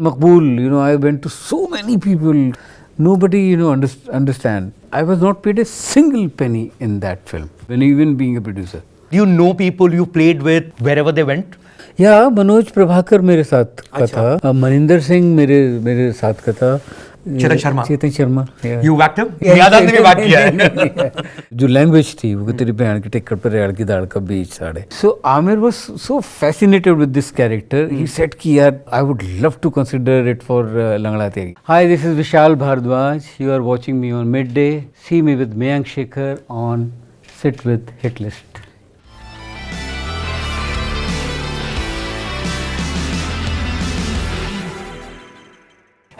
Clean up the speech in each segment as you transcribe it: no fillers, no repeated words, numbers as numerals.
Maqbool, I went to so many people. Nobody, understand. I was not paid a single penny in that film, when even being a producer. Do you know people you played with wherever they went? Yeah, Manoj Prabhakar मेरे साथ का था, मनिंदर सिंह मेरे साथ का था, Chetan Sharma. You active? याद आपने भी बात किया है. जो लैंग्वेज थी वो तेरी बहन की टिकट पर रेड़ की दाढ़ का बीच साड़े. So Amir was so fascinated with this character. He said कि यार I would love to consider it for Langra Tagi. Hi, this is Vishal Bhardwaj. You are watching me on Midday. See me with Mayank Shekhar on Sit with Hitlist.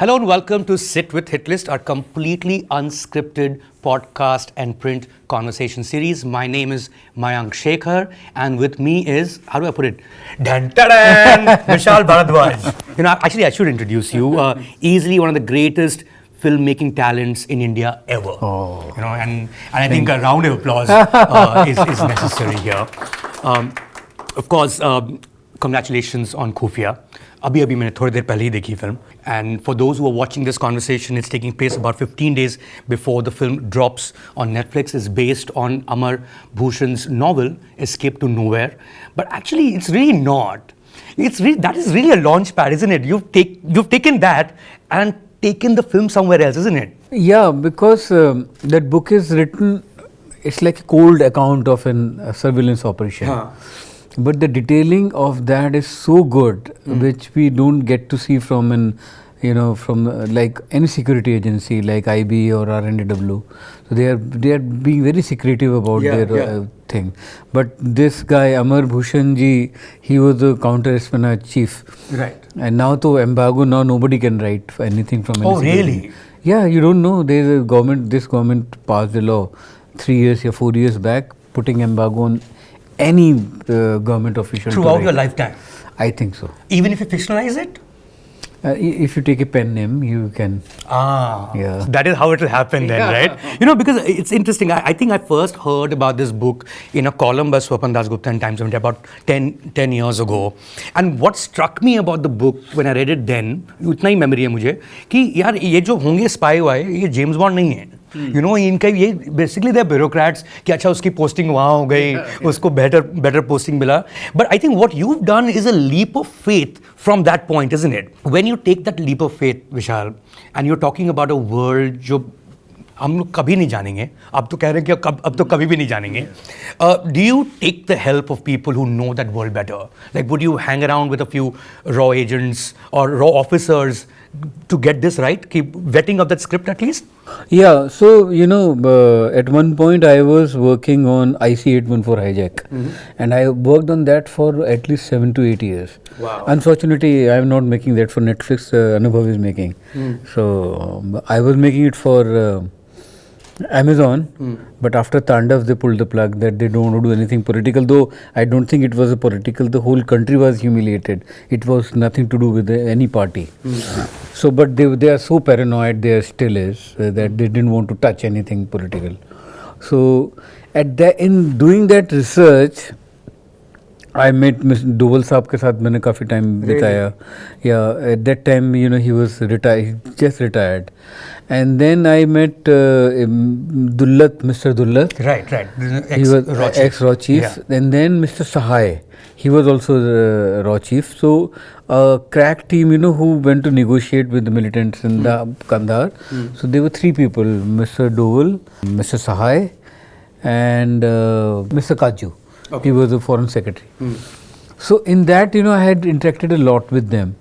Hello and welcome to Sit with Hitlist, our completely unscripted podcast and print conversation series. My name is Mayank Shekhar and with me is, how do I put it? Vishal Bhardwaj. Actually I should introduce you. Easily one of the greatest filmmaking talents in India ever. Oh. And I think a round of applause is necessary here. Of course, congratulations on Khufiya. अभी मैंने थोड़ी देर पहले ही देखी film. And for those who are watching this conversation, it's taking place about 15 days before the film drops on Netflix. It's based on Amar Bhushan's novel, Escape to Nowhere. But actually, it's really not. That is really a launch pad, isn't it? You've taken that and taken the film somewhere else, isn't it? Yeah, because that book is written, it's like a cold account of a surveillance operation. Huh. But the detailing of that is so good, which we don't get to see from like any security agency like IB or RNDW. So they are being very secretive about their thing. But this guy Amar Bhushan ji, he was the counter-espionage chief. Right. And now to embargo, now nobody can write anything from any security. Really? Yeah, you don't know. There is a government. This government passed a law 3 years or 4 years back, putting embargo on any government official. Throughout your lifetime? I think so. Even if you fictionalize it? If you take a pen name, you can. Yeah. So that is how it will happen then, right? Because it's interesting. I think I first heard about this book in a column by Swapan Dasgupta in Times of India about 10 years ago. And what struck me about the book when I read it then, उतना ही memory है मुझे, कि यार ये जो होंगे spy हुए, ये James Bond नहीं है. इनका ये बेसिकली दे ब्यूरोक्रेट्स कि अच्छा उसकी पोस्टिंग वहाँ हो गई, उसको बेटर पोस्टिंग मिला. But I think what you have done is a leap of faith from that point, isn't it? When you take that leap of faith, Vishal, and you are talking about a world जो हम लोग कभी नहीं जानेंगे, अब तो कह रहे हैं कि अब तो कभी भी नहीं जानेंगे. Do you take the help of people who know that world better? Like would you hang around with a few रॉ एजेंट्स और रॉ officers to get this right, keep vetting of that script at least? Yeah, so at one point I was working on IC-814 hijack, and I worked on that for at least 7 to 8 years. Wow. Unfortunately, I am not making that for Netflix. Anubhav is making. So I was making it for Amazon, but after Tandav they pulled the plug that they don't want to do anything political, though I don't think it was a political. The whole country was humiliated. It was nothing to do with any party. So but they are so paranoid, there still is, that they didn't want to touch anything political. So in doing that research, I met Mr. Doval साहब के साथ मैंने काफ़ी time बिताया. Yeah, at that time, he was retired, he just retired. And then I met Dullat, Mr. Dullat. Right. He was ex-Raw Chief. Yeah. And then Mr. Sahai, he was also the Raw Chief. So a crack team, who went to negotiate with the militants in the Kandahar. So there were 3 people, Mr. Doval, Mr. Sahai, and Mr. Kaju. Okay. He was the foreign secretary. So in that, I had interacted a lot with them.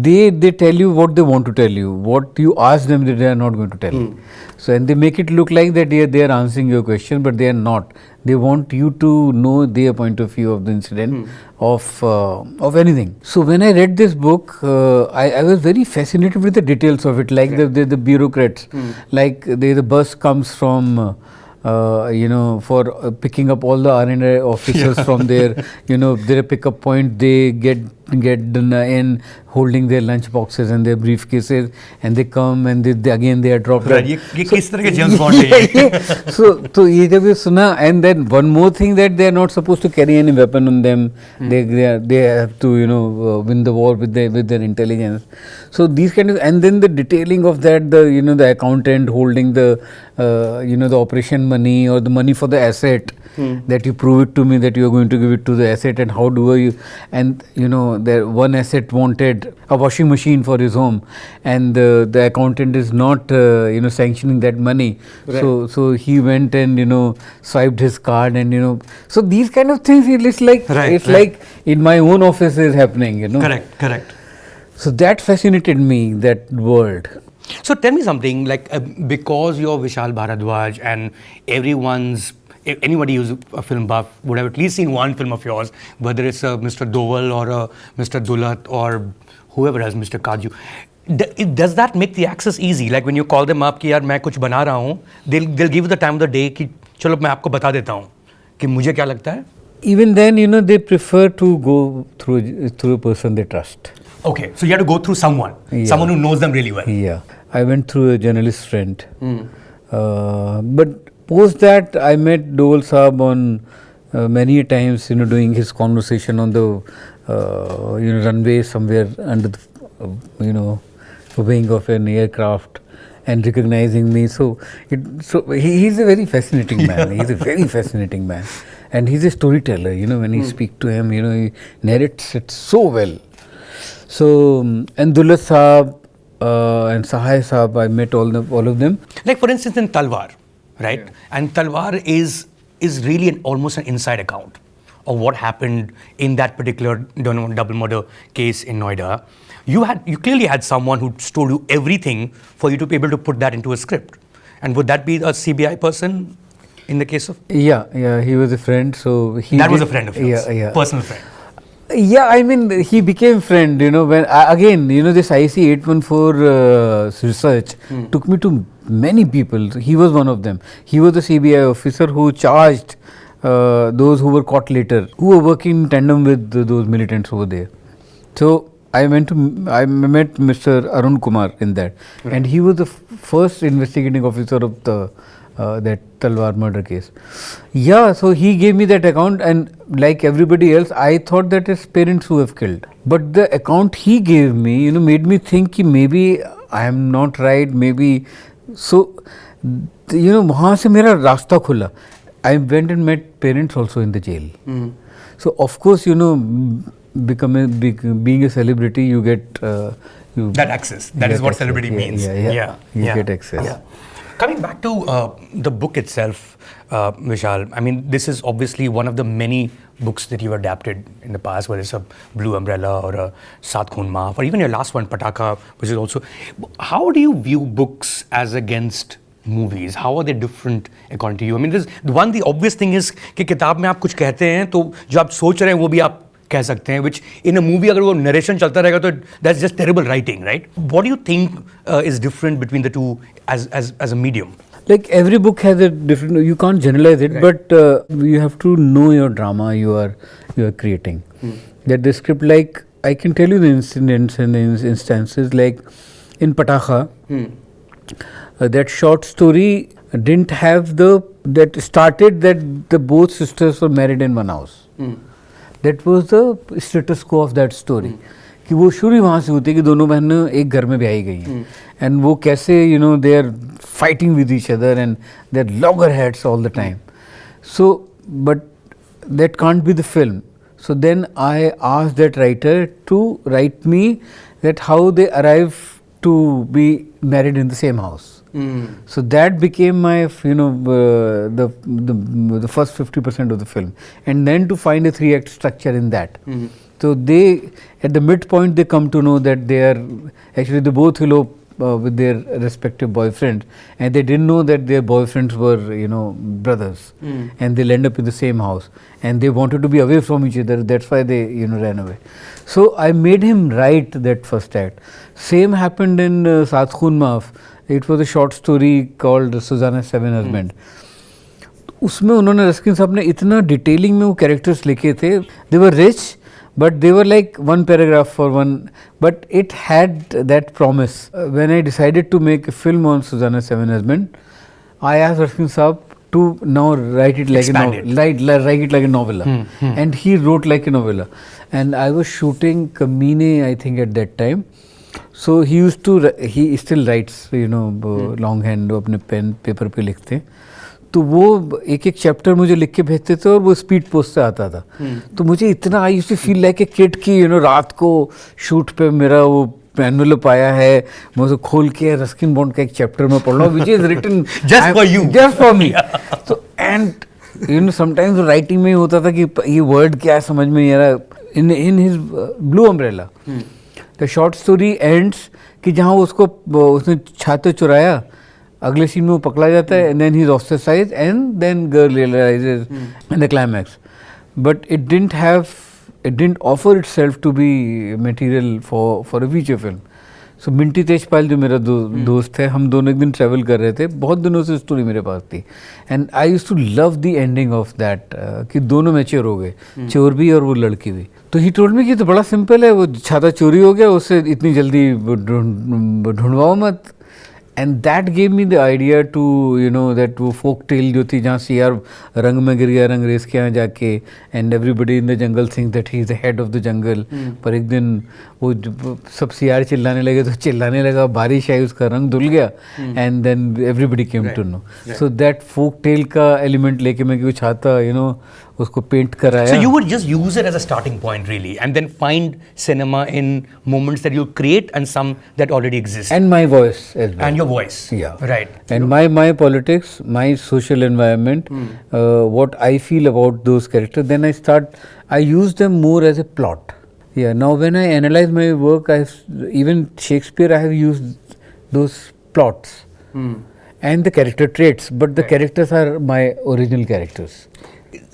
They tell you what they want to tell you. What you ask them, they are not going to tell you. So and they make it look like that they are answering your question, but they are not. They want you to know their point of view of the incident, of anything. So when I read this book, I was very fascinated with the details of it, like the bureaucrats, like the bus comes from. For picking up all the R&A officers from their, their pickup point, they get in holding their lunch boxes and their briefcases, and they come and they are dropped. Right. ये किस तरह के James Bond है ये? So ये जब ये सुना, and then one more thing, that they are not supposed to carry any weapon on them. They have to win the war with their intelligence. So these kind of, and then the detailing of that, the accountant holding the the operation money or the money for the asset, that you prove it to me that you are going to give it to the asset, and how do you, and there one asset wanted a washing machine for his home, and the accountant is not sanctioning that money. Right. So he went and swiped his card, and so these kind of things, it's like like in my own office is happening. Correct. So that fascinated me, that world. So tell me something, like because you're Vishal Bhardwaj and anybody who's a film buff would have at least seen one film of yours, whether it's a Mr. Doval or a Mr. Dulat or whoever else, Mr. Kaju. Does that make the access easy? Like when you call them up कि यार मैं कुछ बना रहा हूँ, they'll give you the time of the day कि चलो मैं आपको बता देता हूँ कि मुझे क्या लगता है. Even then, they prefer to go through a person they trust. Okay, so you have to go through someone who knows them really well. Yeah, I went through a journalist friend. But post that, I met Doval Saab on many times, doing his conversation on the runway somewhere under the wing of an aircraft, and recognizing me. So he's a very fascinating man. He's a very fascinating man, and he's a storyteller. When you speak to him, he narrates it so well. So and Dulat Saab and Sahai Saab, I met all of them. Like for instance in Talwar, right? Yeah. And Talwar is really almost an inside account of what happened in that particular double murder case in Noida. You clearly had someone who told you everything for you to be able to put that into a script. And would that be a CBI person in the case of? Yeah, he was a friend. So that was a friend of yours, personal friend. Yeah, I mean, he became friend, when, again, this IC 814 research took me to many people. He was one of them. He was the CBI officer who charged those who were caught later, who were working in tandem with those militants over there. So I met Mr. Arun Kumar in that, and he was the first investigating officer of the that Talwar murder case. Yeah, so he gave me that account, and like everybody else, I thought that his parents who have killed. But the account he gave me, made me think that maybe I am not right, maybe. So, वहाँ से मेरा रास्ता खुला. I went and met parents also in the jail. So of course, being a celebrity, you get that access. That is what celebrity means. You get access. Yeah. Coming back to the book itself, Vishal, I mean, this is obviously one of the many books that you've adapted in the past, whether it's a Blue Umbrella or a Saath Khoon Maaf, or even your last one, Pataka, which is also. How do you view books as against movies? How are they different according to you? I mean, the obvious thing is कि किताब में आप कुछ कहते हैं तो जो आप सोच रहे हैं वो भी आप कह सकते हैं, which in a movie अगर वो narration चलता रहेगा तो that's just terrible writing, right? What do you think is different between the two as a medium? Like every book has a different, you can't generalize it, right. But you have to know your drama you are creating. That the script, like I can tell you the incidents and the instances, like in Pataka, that short story didn't have that started that the both sisters were married in one house. That was the status quo of that story. कि वो शुरू वहाँ से होती है कि दोनों बहनें एक घर में ब्याही गई हैं, and वो कैसे they are fighting with each other and they're loggerheads all the time. So but that can't be the film. So then I asked that writer to write me that how they arrive to be married in the same house. So that became my the first 50% of the film, and then to find a 3-act structure in that. So they, at the midpoint, they come to know that they both elope with their respective boyfriends, and they didn't know that their boyfriends were brothers, and they'll end up in the same house, and they wanted to be away from each other. That's why they ran away. So I made him write that first act. Same happened in Saath Khoon Maaf. It was a short story called Susanna's Seven Husbands. उसमें उन्होंने Ruskin साहब ने इतना detailing में वो characters लिखे थे. They were rich, but they were like one paragraph for one, but it had that promise. When I decided to make a film on Susanna's Seven Husbands, I asked Raskin Saab to now write it like Expand write it like a novella, and he wrote like a novella. And I was shooting Kaminey, I think, at that time. So he still writes, longhand, वो अपने pen paper पे लिखते हैं. तो वो एक एक chapter मुझे लिख के भेजते थे और वो स्पीड पोस्ट से आता था. तो मुझे इतना I used to feel like a kid की रात को शूट पे मेरा वो एनवेलप आया है, मैं उसे खोल के रस्किन बॉन्ड का एक चैप्टर में पढ़ रहा हूँ, which is written just for me. तो एंड समटाइम्स राइटिंग में ही होता था कि ये वर्ड क्या है समझ में नहीं आ रहा. In his blue umbrella the short story ends कि जहाँ उसने छाते चुराया, अगले सीन में वो पकड़ा जाता है, and then he is ostracised and then girl realises in the climax. But it didn't offer itself to be material for a feature film. So Minty Tejpal जो मेरा दोस्त है, हम दोनों एक दिन ट्रैवल कर रहे थे, बहुत दिनों से स्टोरी मेरे पास थी, and I used to love the ending of that कि दोनों मैच्योर हो गए, चोर भी और वो लड़की भी. तो ही टोल्ड मी कि तो बड़ा सिंपल है, वो छाता चोरी हो गया, उससे इतनी जल्दी ढूंढवाओ मत. And that gave me the idea to that वो फोक टेल जो थी जहाँ सीआर रंग में गिर गया रंगरेज के यहाँ जाके, and everybody in the jungle think that he is the head of the jungle. पर एक दिन वो सब सीआर चिल्लाने लगे तो चिल्लाने लगा, बारिश आई, उसका रंग धुल गया, and then everybody came to know. So that folk tale का एलिमेंट लेके मैं कुछ आता उसको पेंट कराया. So you would just use it as a starting point really, and then find cinema in moments that you create and some that already exist. And my voice as well. And your voice. Yeah. Right. And my politics, my social environment, what I feel about those characters, then I use them more as a plot. Yeah. Now when I analyze my work, even Shakespeare, I have used those plots and the character traits, but the characters are my original characters.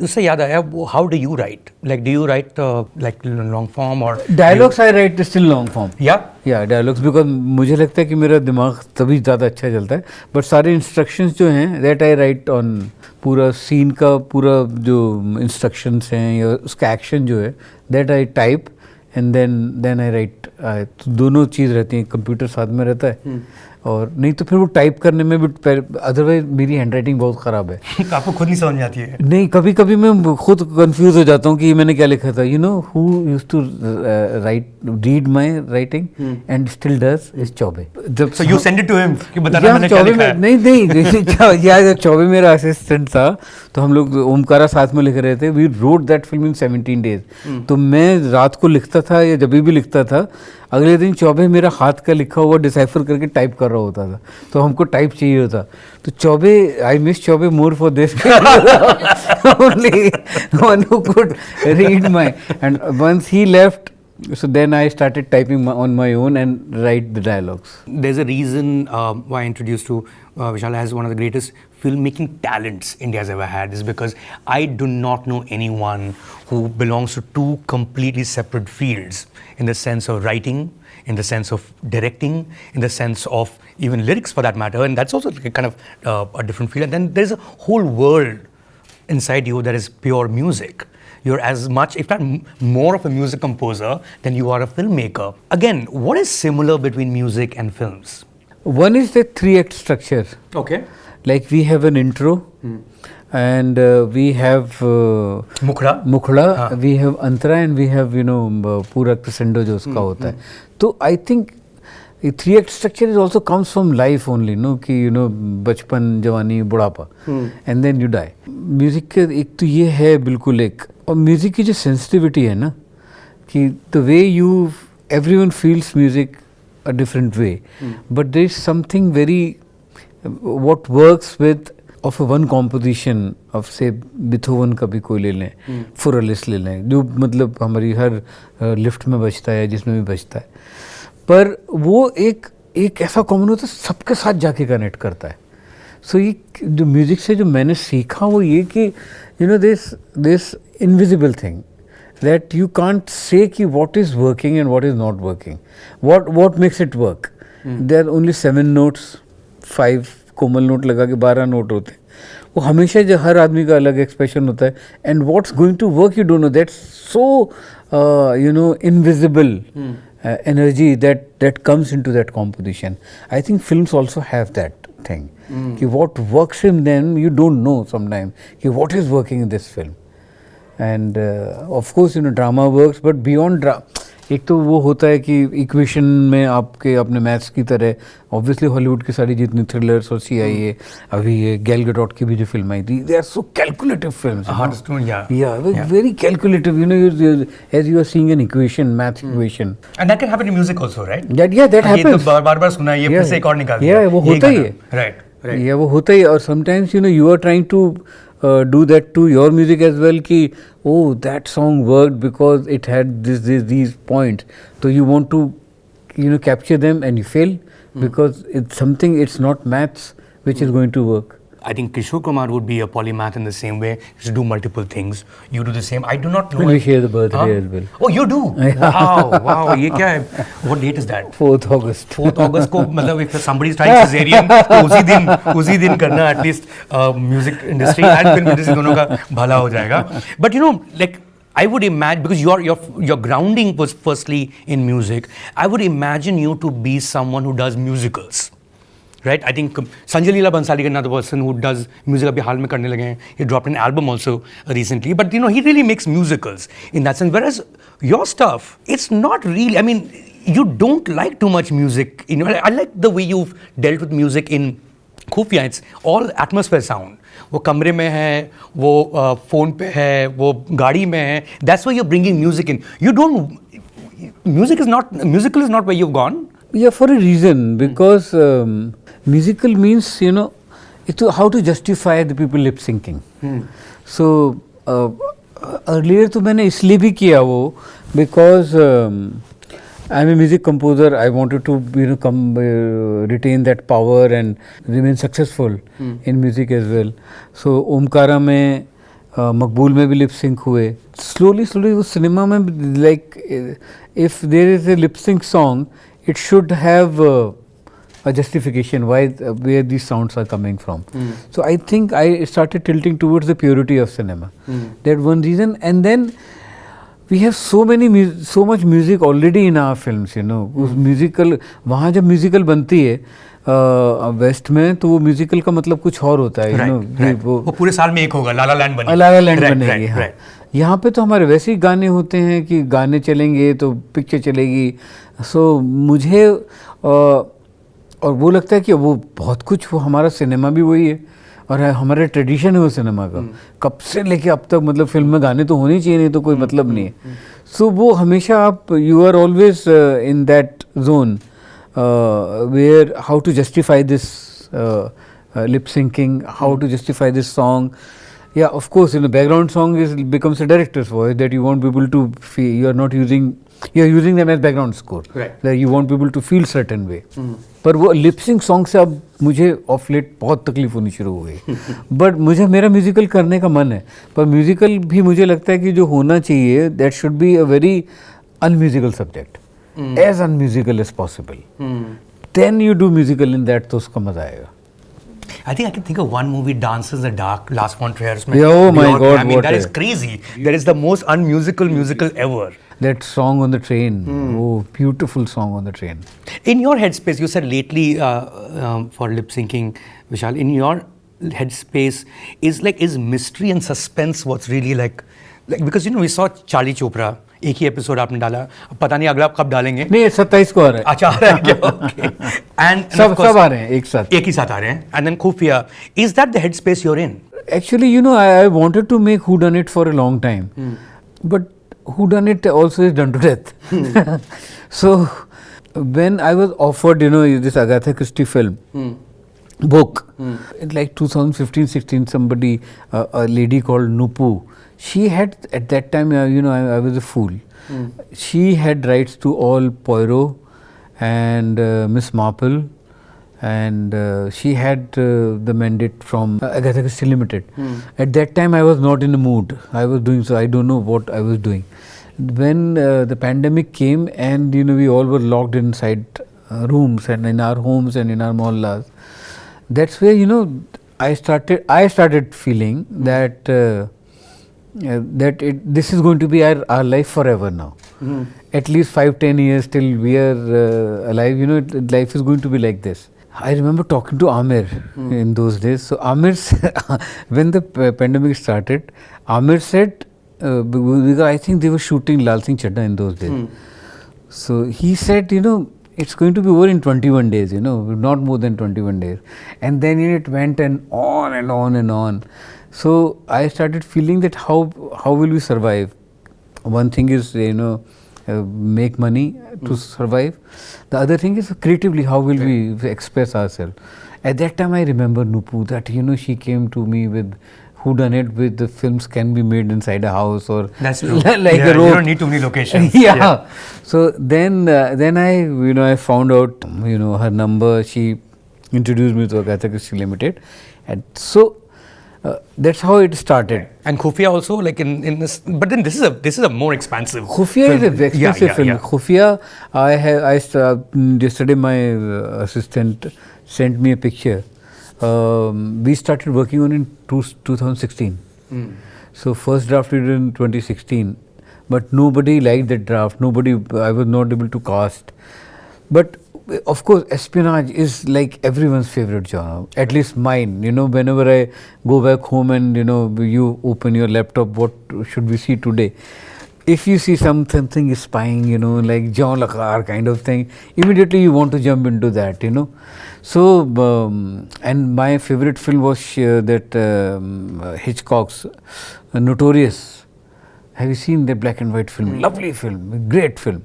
उससे याद आया, how do you write? Like, do you write like long form or dialogues? I write still long form. Yeah, dialogues, because मुझे लगता है कि मेरा दिमाग तभी ज़्यादा अच्छा चलता है. बट सारे इंस्ट्रक्शंस जो हैं that I write on पूरा सीन का पूरा जो इंस्ट्रक्शंस हैं या उसका एक्शन जो है that I type and then I write. तो दोनों चीज़ रहती हैं, कंप्यूटर साथ में रहता है और नहीं तो फिर वो टाइप करने में भी, अदरवाइज मेरी हैंडराइटिंग बहुत ख़राब है. आपको खुद नहीं समझ में आती है? नहीं, कभी कभी मैं खुद कंफ्यूज हो जाता हूँ कि मैंने क्या लिखा था. Who used to read my writing and still does is Chaubey. जब so you send it to him कि बताना मैंने क्या लिखा है? नहीं यार, चौबे मेरा असिस्टेंट था, तो हम लोग ओमकारा साथ में लिख रहे थे. We wrote that film in 17 days. तो मैं रात को लिखता था या जब भी लिखता था, अगले दिन चौबे मेरा हाथ का लिखा हुआ डिसाइफर करके टाइप कर रहा होता था. तो हमको टाइप चाहिए होता. तो Chaubey, I miss Chaubey more for this, only one who could read my. And once he left, so then I started typing on my own and write the dialogues. There's a reason why I introduced to Vishal as one of the greatest filmmaking talents India has ever had, is because I do not know anyone who belongs to two completely separate fields, in the sense of writing, in the sense of directing, in the sense of even lyrics for that matter, and that's also kind of a different field. And then there's a whole world inside you that is pure music. You're as much, if not more of a music composer than you are a filmmaker. Again, what is similar between music and films? One is the 3-act structure. Okay. Like we have an intro, and we have Mukhda, we have Antara, and we have पूरा crescendo जो उसका होता है. तो I think the 3-act structure is also comes from life only, कि बचपन, जवानी, बुढ़ापा, and then you die. Music के एक तो ये है बिल्कुल एक, और म्यूजिक की जो सेंसिटिविटी है ना, कि the way everyone feels music a different way, but there is something very what works with of a one composition of say Beethoven का भी कोई ले लें, फुरलिस ले लें, जो मतलब हमारी हर लिफ्ट में बजता है, जिसमें भी बजता है, पर वो एक ऐसा कॉमन होता है, सबके साथ जाके कनेक्ट करता है. सो ये जो म्यूज़िक से जो मैंने सीखा वो ये कि this invisible thing that you can't say ki what is working and what is not working, what makes it work. There are only 7 notes, 5 Komal note लगा के 12 नोट होते हैं. वो हमेशा जो हर आदमी का अलग एक्सप्रेशन होता है, and what's going to work you don't know. That's so invisible energy that comes into that composition. I think films also have that thing. What works in them, you don't know sometimes. What is working in this film? And of course, drama works, but beyond drama, एक तो वो होता है कि equation में आपके अपने maths की तरह ऑब्वियसली हॉलीवुड की सारी जितनी थ्रिलर्स और CIA, अभी ये गैल गडोट की भी जो फिल्म आई थी, they are so calculative films, very calculative, as you are seeing an equation, math equation, and that can happen in music also, right? That happens. तो बार-बार सुना है, ये फिर से एक और निकाल दिया, वो होता ही है, right. वो होता ही है. और sometimes you are trying to do that to your music as well, ki that song worked because it had these points, so you want to capture them and you fail because it's not maths which is going to work. I think Kishore Kumar would be a polymath in the same way. He should do multiple things. You do the same. I do not know. We share the birthday as well. Oh, you do? Wow. ये क्या है? What date is that? 4th August. 4th August को मतलब if somebody is trying cesarean तो उसी दिन करना at least music industry and film industry दोनों का भला हो जाएगा. But like I would imagine, because your grounding was firstly in music, I would imagine you to be someone who does musicals. Right, I think Sanjay Leela Bhansali is another person who does music. अभी हाल में करने लगे हैं. He dropped an album also recently, but he really makes musicals in that sense. Whereas your stuff, it's not really. I mean, you don't like too much music. I like the way you've dealt with music in khufiya. It's all atmosphere sound. वो कमरे में है, वो phone पे है, वो गाड़ी में है. That's why you're bringing music in. Musical is not where you've gone. Yeah, for a reason, because musical means how to justify the people lip syncing. So earlier तो मैंने इसलिए भी किया वो because I'm a music composer. I wanted to retain that power and remain successful in music as well. So Omkara में मकबूल में भी lip sync हुए. Slowly वो सिनेमा में like if there is a lip sync song, it should have a justification where these sounds are coming from. So I think I started tilting towards the purity of cinema. That one reason. And then we have so much music already in our films, उस musical, वहाँ जब musical बनती है waste में, तो वो musical का मतलब कुछ और होता है. वो पूरे साल में एक होगा, लाला लैंड बनेगी. यहाँ पे तो हमारे वैसे ही गाने होते हैं कि गाने चलेंगे तो पिक्चर चलेगी. सो मुझे और वो लगता है कि वो बहुत कुछ, वो हमारा सिनेमा भी वही है और हमारा ट्रेडिशन है वो सिनेमा का. कब से लेके अब तक मतलब फिल्म में गाने तो होने चाहिए, नहीं तो कोई मतलब नहीं है. सो वो हमेशा आप you are always in that zone where how to justify this lip syncing, how to justify this song. Yeah, of course, background song becomes a director's voice that you want people to feel. You are using them as background score. Right. That you want people to feel certain way. पर वो lip sync song से अब मुझे of late बहुत तकलीफ होनी शुरू हो गई. बट मेरा म्यूजिकल करने का मन है, पर म्यूजिकल भी मुझे लगता है कि जो होना चाहिए that should be a very unmusical subject. As unmusical as possible. Then you do musical in that, तो उसका मजा आएगा. I think I can think of one movie, Dances in the Dark, last one Trayers. Oh my God! I mean, that is crazy. That is the most unmusical musical ever. That song on the train. Oh, beautiful song on the train. In your headspace, you said lately for lip syncing, Vishal. In your headspace, is mystery and suspense what's really like because we saw Charlie Chopra. एक ही episode आपने डाला, पता नहीं अगला आप कब डालेंगे. नहीं, 27 को आ रहा है. अच्छा, आ रहा है क्या? ओके. एंड सब आ रहे हैं एक ही साथ आ रहे हैं. And then Khufiya, is that the head space you are in? Actually I wanted to make whodunit for a long time, but whodunit also is done to death. So when I was offered this Agatha Christie film book in like 2015-16, somebody a lady called Nupu, she had at that time I was a fool. She had rights to all Poirot and Miss Marple, and she had the mandate from Agatha Christie Limited. At that time I was not in the mood. I was doing, so I don't know what I was doing. When the pandemic came and we all were locked inside rooms and in our homes and in our mohallas, that's where I started feeling that this is going to be our life forever now. At least 5-10 years till we are alive, you know, life is going to be like this. I remember talking to Amir in those days. So Amir, when the pandemic started, Amir said, because I think they were shooting Lal Singh Chadda in those days. So he said, you know, it's going to be over in 21 days, you know, not more than 21 days. And then it went and on and on and on. So I started feeling that how will we survive? One thing is, you know, make money to survive. The other thing is creatively, how will we express ourselves? At that time, I remember Nupu, that, you know, she came to me with who done it with the films can be made inside a house or that's true. like yeah, a road. You don't need too many locations. Yeah. So then I, you know, I found out, you know, her number. She introduced me to Agatha Christie Limited, and so that's how it started. And Khufiya also, like in this, but then this is a more expansive. Khufiya film. is a very expensive film. Yeah. Khufiya, yesterday my assistant sent me a picture. We started working on it in 2016. So first draft we did in 2016, but nobody liked that draft. I was not able to cast. But of course, espionage is like everyone's favorite genre, at least mine. You know, whenever I go back home and, you know, you open your laptop, what should we see today? If you see something spying, you know, like John Le Carre kind of thing, immediately you want to jump into that, you know. So, and my favorite film was that Hitchcock's Notorious. Have you seen that black and white film? Lovely film, great film.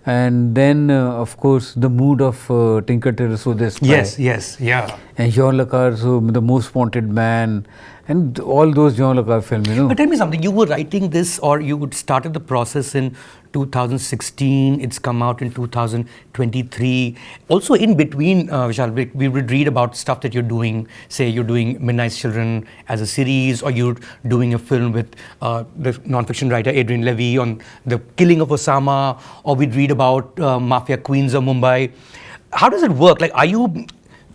And then, of course, The Mood of Tinker Tailor Soldier. Yes, yeah. And Jean Le Carre, so The Most Wanted Man, and all those Jean Le Carre films, you know. But tell me something, you were writing this, or you started the process in 2016, it's come out in 2023. Also in between, Vishal, we would read about stuff that you're doing, say you're doing Midnight's Children as a series, or you're doing a film with the non-fiction writer Adrian Levy on the killing of Osama, or we'd read about Mafia Queens of Mumbai. How does it work? Like, are you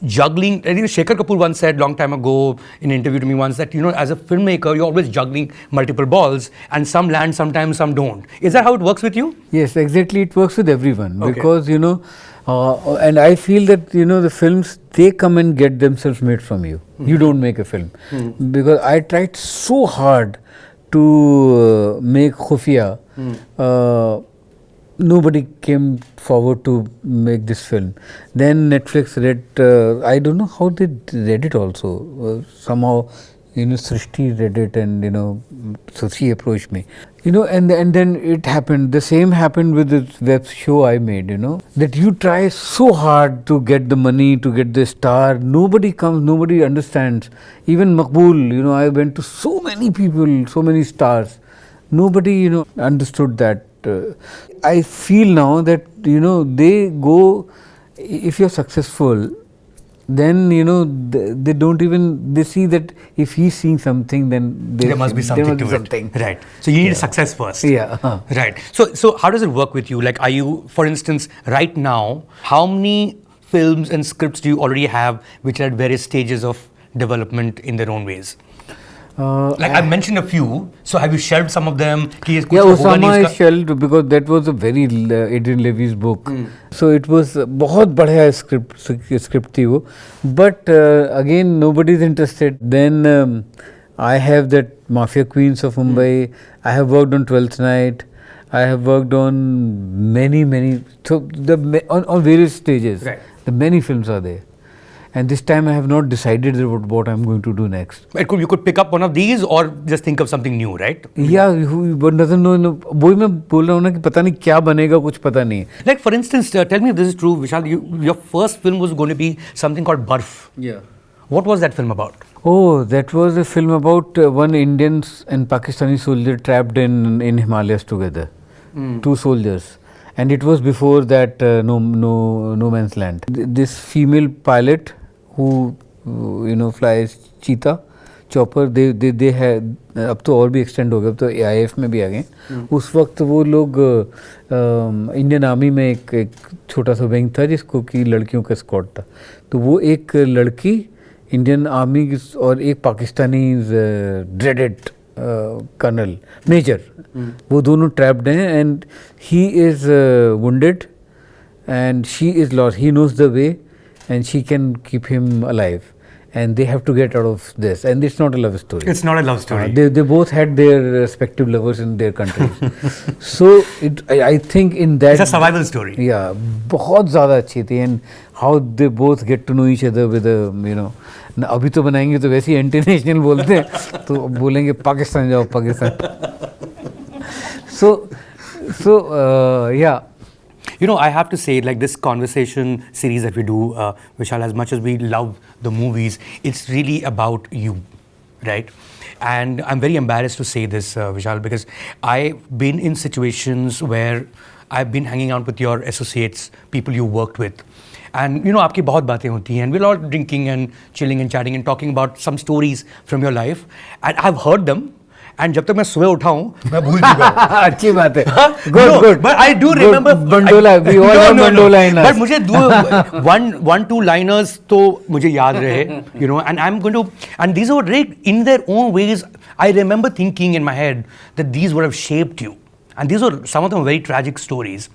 juggling? I think Shekhar Kapoor once said long time ago in an interview to me once that, you know, as a filmmaker, you're always juggling multiple balls, and some land sometimes, some don't. Is that how it works with you? Yes, exactly. It works with everyone, because, you know, and I feel that, you know, the films, they come and get themselves made from you. You don't make a film. Because I tried so hard to make Khufiya. Nobody came forward to make this film. Then Netflix read, I don't know how they read it also. Somehow, you know, Srishti read it, and, you know, so she approached me. You know, and then it happened. The same happened with the web show I made, you know, that you try so hard to get the money, to get the star. Nobody comes, nobody understands. Even Maqbool, you know, I went to so many people, so many stars. Nobody, you know, understood that. I feel now that, you know, they go, if you're successful, then, you know, they don't even, they see that if he's seeing something, then there must be something to it. Right. So you need success first. Yeah. Right. So how does it work with you? Like, are you, for instance, right now, how many films and scripts do you already have which are at various stages of development in their own ways? Like I mentioned a few, so have you shelved some of them? Yeah, Osama I shelved because that was a very Adrian Levy's book. So it was बहुत बढ़िया script थी वो, but again nobody is interested. Then I have that Mafia Queens of Mumbai. I have worked on 12th Night. I have worked on many so on various stages. Right. The many films are there. And this time I have not decided what I'm going to do next. You could pick up one of these or just think of something new, right? Yeah, one doesn't know. वही मैं बोल रहा हूँ ना कि पता नहीं क्या बनेगा, कुछ पता नहीं. Like for instance, tell me if this is true, Vishal. Your first film was going to be something called Barf. Yeah. What was that film about? Oh, that was a film about one Indian and Pakistani soldier trapped in Himalayas together. Two soldiers. And it was before that no man's land. This female pilot who you know flies cheetah chopper, they had, अब तो और भी extend हो गया, अब तो AIF में भी आ गए. उस वक्त वो लोग इंडियन आर्मी में एक छोटा सा विंग था जिसको कि लड़कियों का स्क्वाड था. तो वो एक लड़की इंडियन आर्मी और एक पाकिस्तानी ड्रेडेड कर्नल मेजर, वो दोनों ट्रैप्ड हैं and he is wounded and she is lost. He knows the way and she can keep him alive and they have to get out of this, and it's not a love story. It's not a love story. They both had their respective lovers in their countries. So I think in that it's a survival story. Yeah, बहुत ज़्यादा अच्छी थी, and how they both get to know each other with a अभी तो बनाएंगे तो वैसे ही international बोलते हैं तो बोलेंगे पाकिस्तान जाओ Pakistan. So yeah. You know, I have to say, like this conversation series that we do, Vishal, as much as we love the movies, it's really about you, right? And I'm very embarrassed to say this, Vishal, because I've been in situations where I've been hanging out with your associates, people you worked with. And, you know, आपकी बहुत बातें होती हैं, and we're all drinking and chilling and chatting and talking about some stories from your life. And I've heard them. And जब तक मैं सुबह उठा हूँ मैं भूल चुका हूँ. अच्छी बात है. Good. But I do remember. बंडोला, we all have बंडोला in us. But मुझे one two liners तो मुझे याद रहे, you know. And I'm going to, and these were great in their own ways. I remember thinking in my head that these would have shaped you, and these were some of them very tragic stories.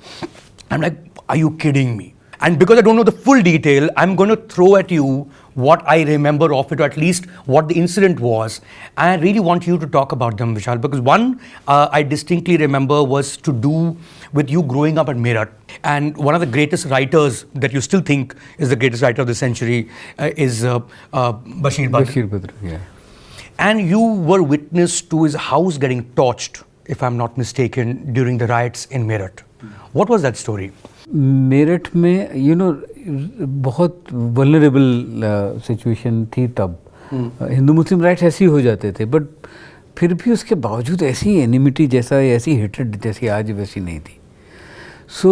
I'm like, are you kidding me? And because I don't know the full detail, I'm going to throw at you what I remember of it, or at least what the incident was. And I really want you to talk about them, Vishal, because one I distinctly remember was to do with you growing up at Meerut. And one of the greatest writers that you still think is the greatest writer of the century is Bashir Badr. Bashir Badr, yeah. And you were witness to his house getting torched, if I'm not mistaken, during the riots in Meerut. What was that story? Meerut में बहुत vulnerable situation थी तब. हिंदू मुस्लिम rights ऐसे ही हो जाते थे, but फिर भी उसके बावजूद ऐसी एनिमिटी जैसा, ऐसी हेट्रेड जैसी आज वैसी नहीं थी. So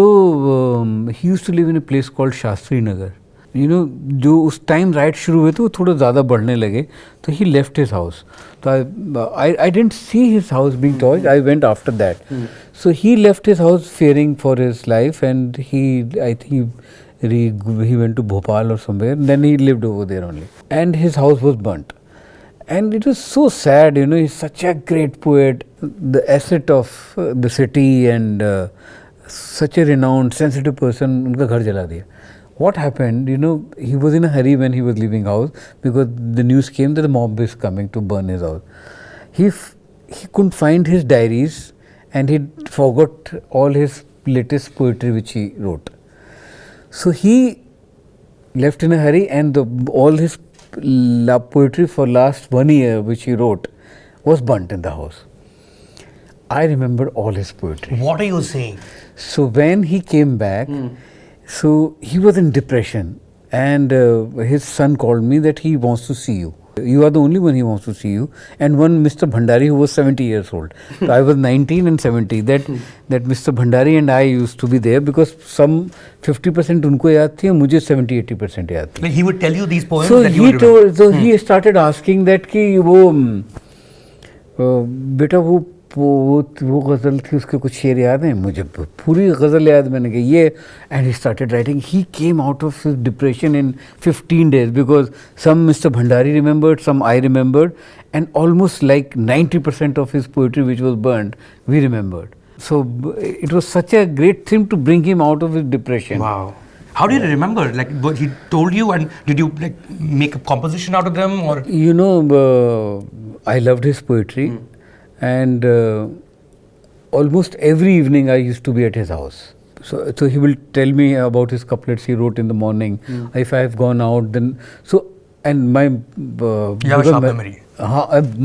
he used to live in a place called Shastri Nagar. जो उस टाइम राइट शुरू हुए थे वो थोड़ा ज़्यादा बढ़ने लगे, तो ही लेफ्ट हिज हाउस. तो I didn't see his house being torched, I went after that. So he left his house fearing for his life, and I think he went to Bhopal or somewhere, and then he lived over there only. And his house was burnt. And it was so sad, he's such a great poet, the asset of the city, and such a renowned, sensitive person, unka ghar jala diya. What happened, he was in a hurry when he was leaving house, because the news came that the mob is coming to burn his house. He couldn't find his diaries, and he forgot all his latest poetry which he wrote. So he left in a hurry, and all his poetry for last 1 year which he wrote was burnt in the house. I remember all his poetry. What are you saying? So when he came back, so he was in depression, and his son called me that he wants to see you. You are the only one he wants to see you. And one Mr. Bhandari who was 70 years old. So I was 19 and 70. That Mr. Bhandari and I used to be there, because some 50% उनको याद थी और मुझे 70-80% याद थी. Like he would tell you these poems. So that he told. So he started asking that कि वो बेटा वो गज़ल थी, उसके कुछ शेर याद हैं? मुझे पूरी गज़ल याद. मैंने कहा ये. And he started writing. He came out of his depression in 15 days, because some Mr. Bhandari remembered, some I remembered, and almost like 90% of his poetry which was burned, we remembered. So it was such a great thing to bring him out of his depression. Wow. How did you remember? Like, what he told you, and did you like make a composition out of them, or? I loved his poetry. And almost every evening I used to be at his house. So he will tell me about his couplets he wrote in the morning. If I have gone out, then and my you have a sharp memory.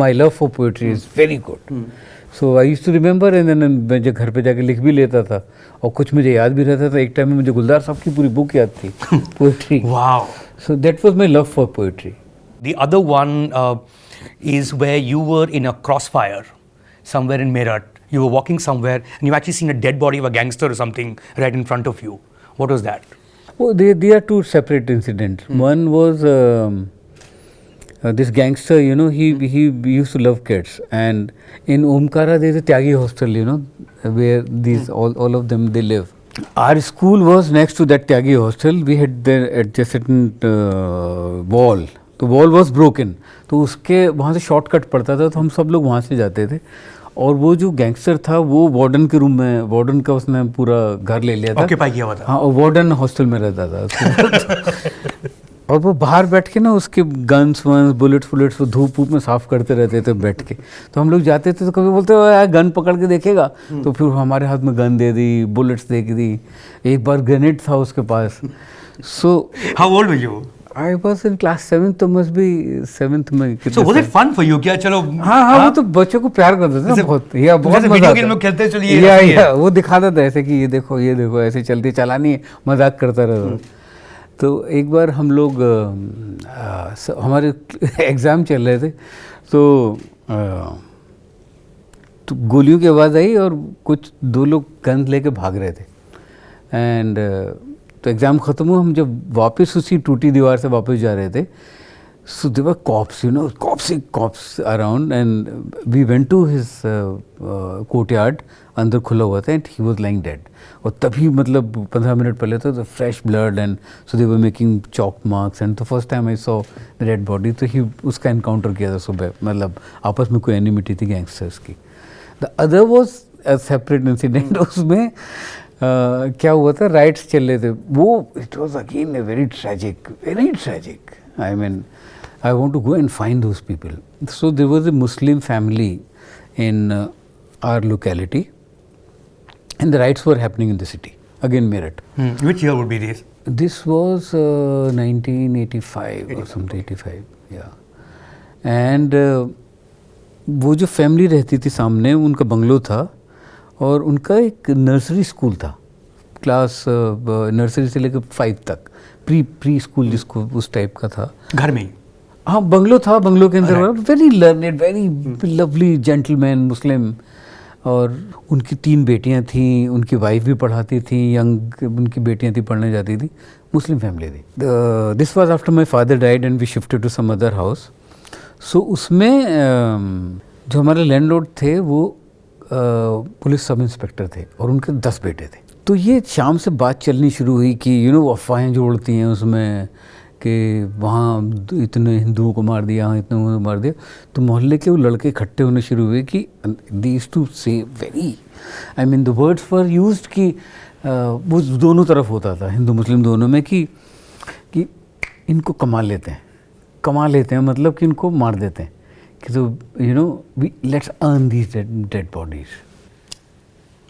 My love for poetry is very good. So I used to remember, and then मैं जब घर पे जाके लिख भी लेता था, और कुछ मुझे याद भी रहता था. एक टाइम में मुझे गुलजार साहब की पूरी बुक याद थी, poetry. Wow. So that was my love for poetry. The other one is where you were in a crossfire somewhere in Meerut. You were walking somewhere and you actually seen a dead body of a gangster or something right in front of you. What was that? Oh, they are two separate incidents. One was this gangster, he used to love kids, and in Omkara there is a Tyagi hostel, where these all of them they live. Our school was next to that Tyagi hostel. We had there at a certain wall तो wall was broken, तो उसके वहाँ से shortcut पड़ता था, तो हम सब लोग वहाँ से जाते थे। और वो जो गैंगस्टर था वो वार्डन के रूम में, वार्डन का उसने पूरा घर ले लिया था, ऑक्यूपाई किया हुआ था। हाँ, और वार्डन हॉस्टल में रहता था और वो बाहर बैठ के ना उसके गन्स वन्स बुलेट्स वो धूप वूप में साफ करते रहते थे बैठ के। तो हम लोग जाते थे तो कभी बोलते यार गन पकड़ के देखेगा, तो फिर हमारे हाथ में गन दे दी, बुलेट्स दे दी, एक बार ग्रेनेड था उसके पास। So how old were you? I was in class 7th, तो must be 7th में। So was it fun for you? क्या चलो हाँ वो तो बच्चों को प्यार करते थे ना बहुत, या बहुत मजा वीडियो गेम में खेलते हैं, चलिए या वो दिखाता था ऐसे कि ये देखो ऐसे चलती चलानी है, मजाक करता रहता। तो एक बार हम लोग हमारे एग्ज़ाम चल रहे थे, तो गोलियों की आवाज़ आई और कुछ 2 लोग गन लेके भाग रहे थे। एंड तो एग्ज़ाम ख़त्म हुआ, हम जब वापस उसी टूटी दीवार से वापस जा रहे थे, so there were cops, you know, cops around, and we went to his courtyard, अंदर खुला हुआ था, and he was lying dead. और तभी मतलब 15 मिनट पहले तो fresh blood, and so they were making chalk marks, and the first time I saw the dead body. तो ही उसका एनकाउंटर किया था सुबह, मतलब आपस में कोई एनिमिटी थी गैंगस्टर्स की। The other was a separate incident. उसमें क्या हुआ था, राइट्स चल रहे थे वो, it was again a very tragic. I mean I want to go and find those people. So there was a Muslim family in our locality, and the riots were happening in the city, again Meerut. Which year would be this? This was 1985 or something, 85, yeah. And वो जो family रहती थी सामने, उनका bungalow था और उनका एक नर्सरी स्कूल था, क्लास नर्सरी से लेकर 5 तक, प्री स्कूल जिसको उस टाइप का था। घर में ही? हाँ, बंगलो था, बंगलो के अंदर very learned, very lovely gentleman Muslim. और उनकी 3 बेटियां थीं, उनकी वाइफ भी पढ़ाती थी, यंग उनकी बेटियां थी, पढ़ने जाती थी, मुस्लिम फैमिली थी। This was after my father died and we shifted to some other house. So उसमें जो हमारे लैंडलॉर्ड थे वो पुलिस सब इंस्पेक्टर थे और उनके 10 बेटे थे। तो ये शाम से बात चलनी शुरू हुई कि वो अफवाहें जो उड़ती हैं उसमें कि वहाँ इतने हिंदुओं को मार दिया, इतने को मार दिया। तो मोहल्ले के वो लड़के इकट्ठे होने शुरू हुए कि दे यूज्ड टू से very, I mean the words were used कि वो दोनों तरफ होता था, हिंदू मुस्लिम दोनों में, कि इनको कमा लेते हैं, मतलब कि इनको मार देते हैं, कि तो we let's earn these dead bodies,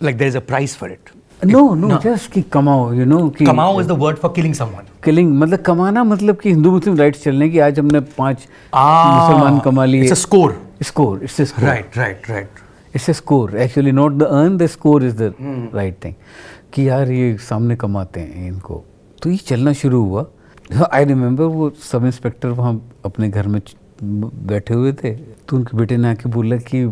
like there is a price for it. No, just कि कमाओ, कि कमाओ is the word for killing someone. Killing मतलब कमाना, मतलब कि हिंदू मुस्लिम राइट्स चलने की, आज हमने 5 मुसलमान कमा लिए। It's a score. It's a score. Right. It's a score. Actually not the earn, the score is the right thing. कि यार ये सामने कमाते हैं इनको। तो ये चलना शुरू हुआ। I remember वो सब इंस्पेक्टर वहाँ अपने घर में बैठे हुए थे, तो उनके बेटे ने आके बोला कि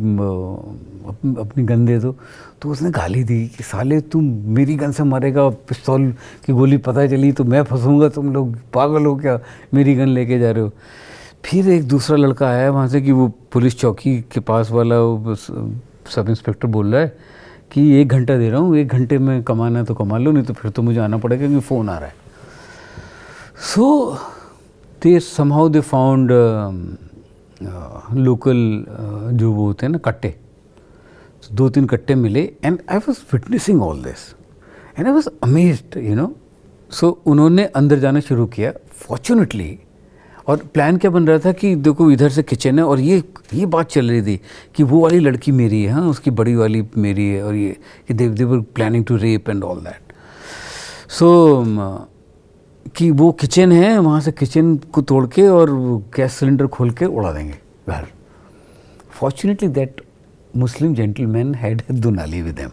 अपनी गन दे दो। तो उसने गाली दी कि साले तुम मेरी गन से मारेगा, पिस्तौल की गोली पता चली तो मैं फंसूंगा, तुम लोग पागल हो क्या, मेरी गन लेके जा रहे हो। फिर एक दूसरा लड़का आया वहाँ से कि वो पुलिस चौकी के पास वाला सब इंस्पेक्टर बोल रहा है कि 1 घंटा दे रहा हूँ, 1 घंटे में कमाना है तो कमा लो, नहीं तो फिर तो मुझे आना पड़ेगा क्योंकि फ़ोन आ रहा है। सो they somehow they found local जो वो होते हैं ना कट्टे, 2-3 कट्टे मिले, and I was witnessing all this and I was amazed, so उन्होंने अंदर जाना शुरू किया fortunately। और प्लान क्या बन रहा था कि देखो इधर से किचन है और ये बात चल रही थी कि वो वाली लड़की मेरी है, हाँ उसकी बड़ी वाली मेरी है, और ये they were planning to rape and all that। so कि वो किचन है, वहाँ से किचन को तोड़ के और गैस सिलेंडर खोल के उड़ा देंगे घर। Fortunately that Muslim gentleman had दुनाली विद देम।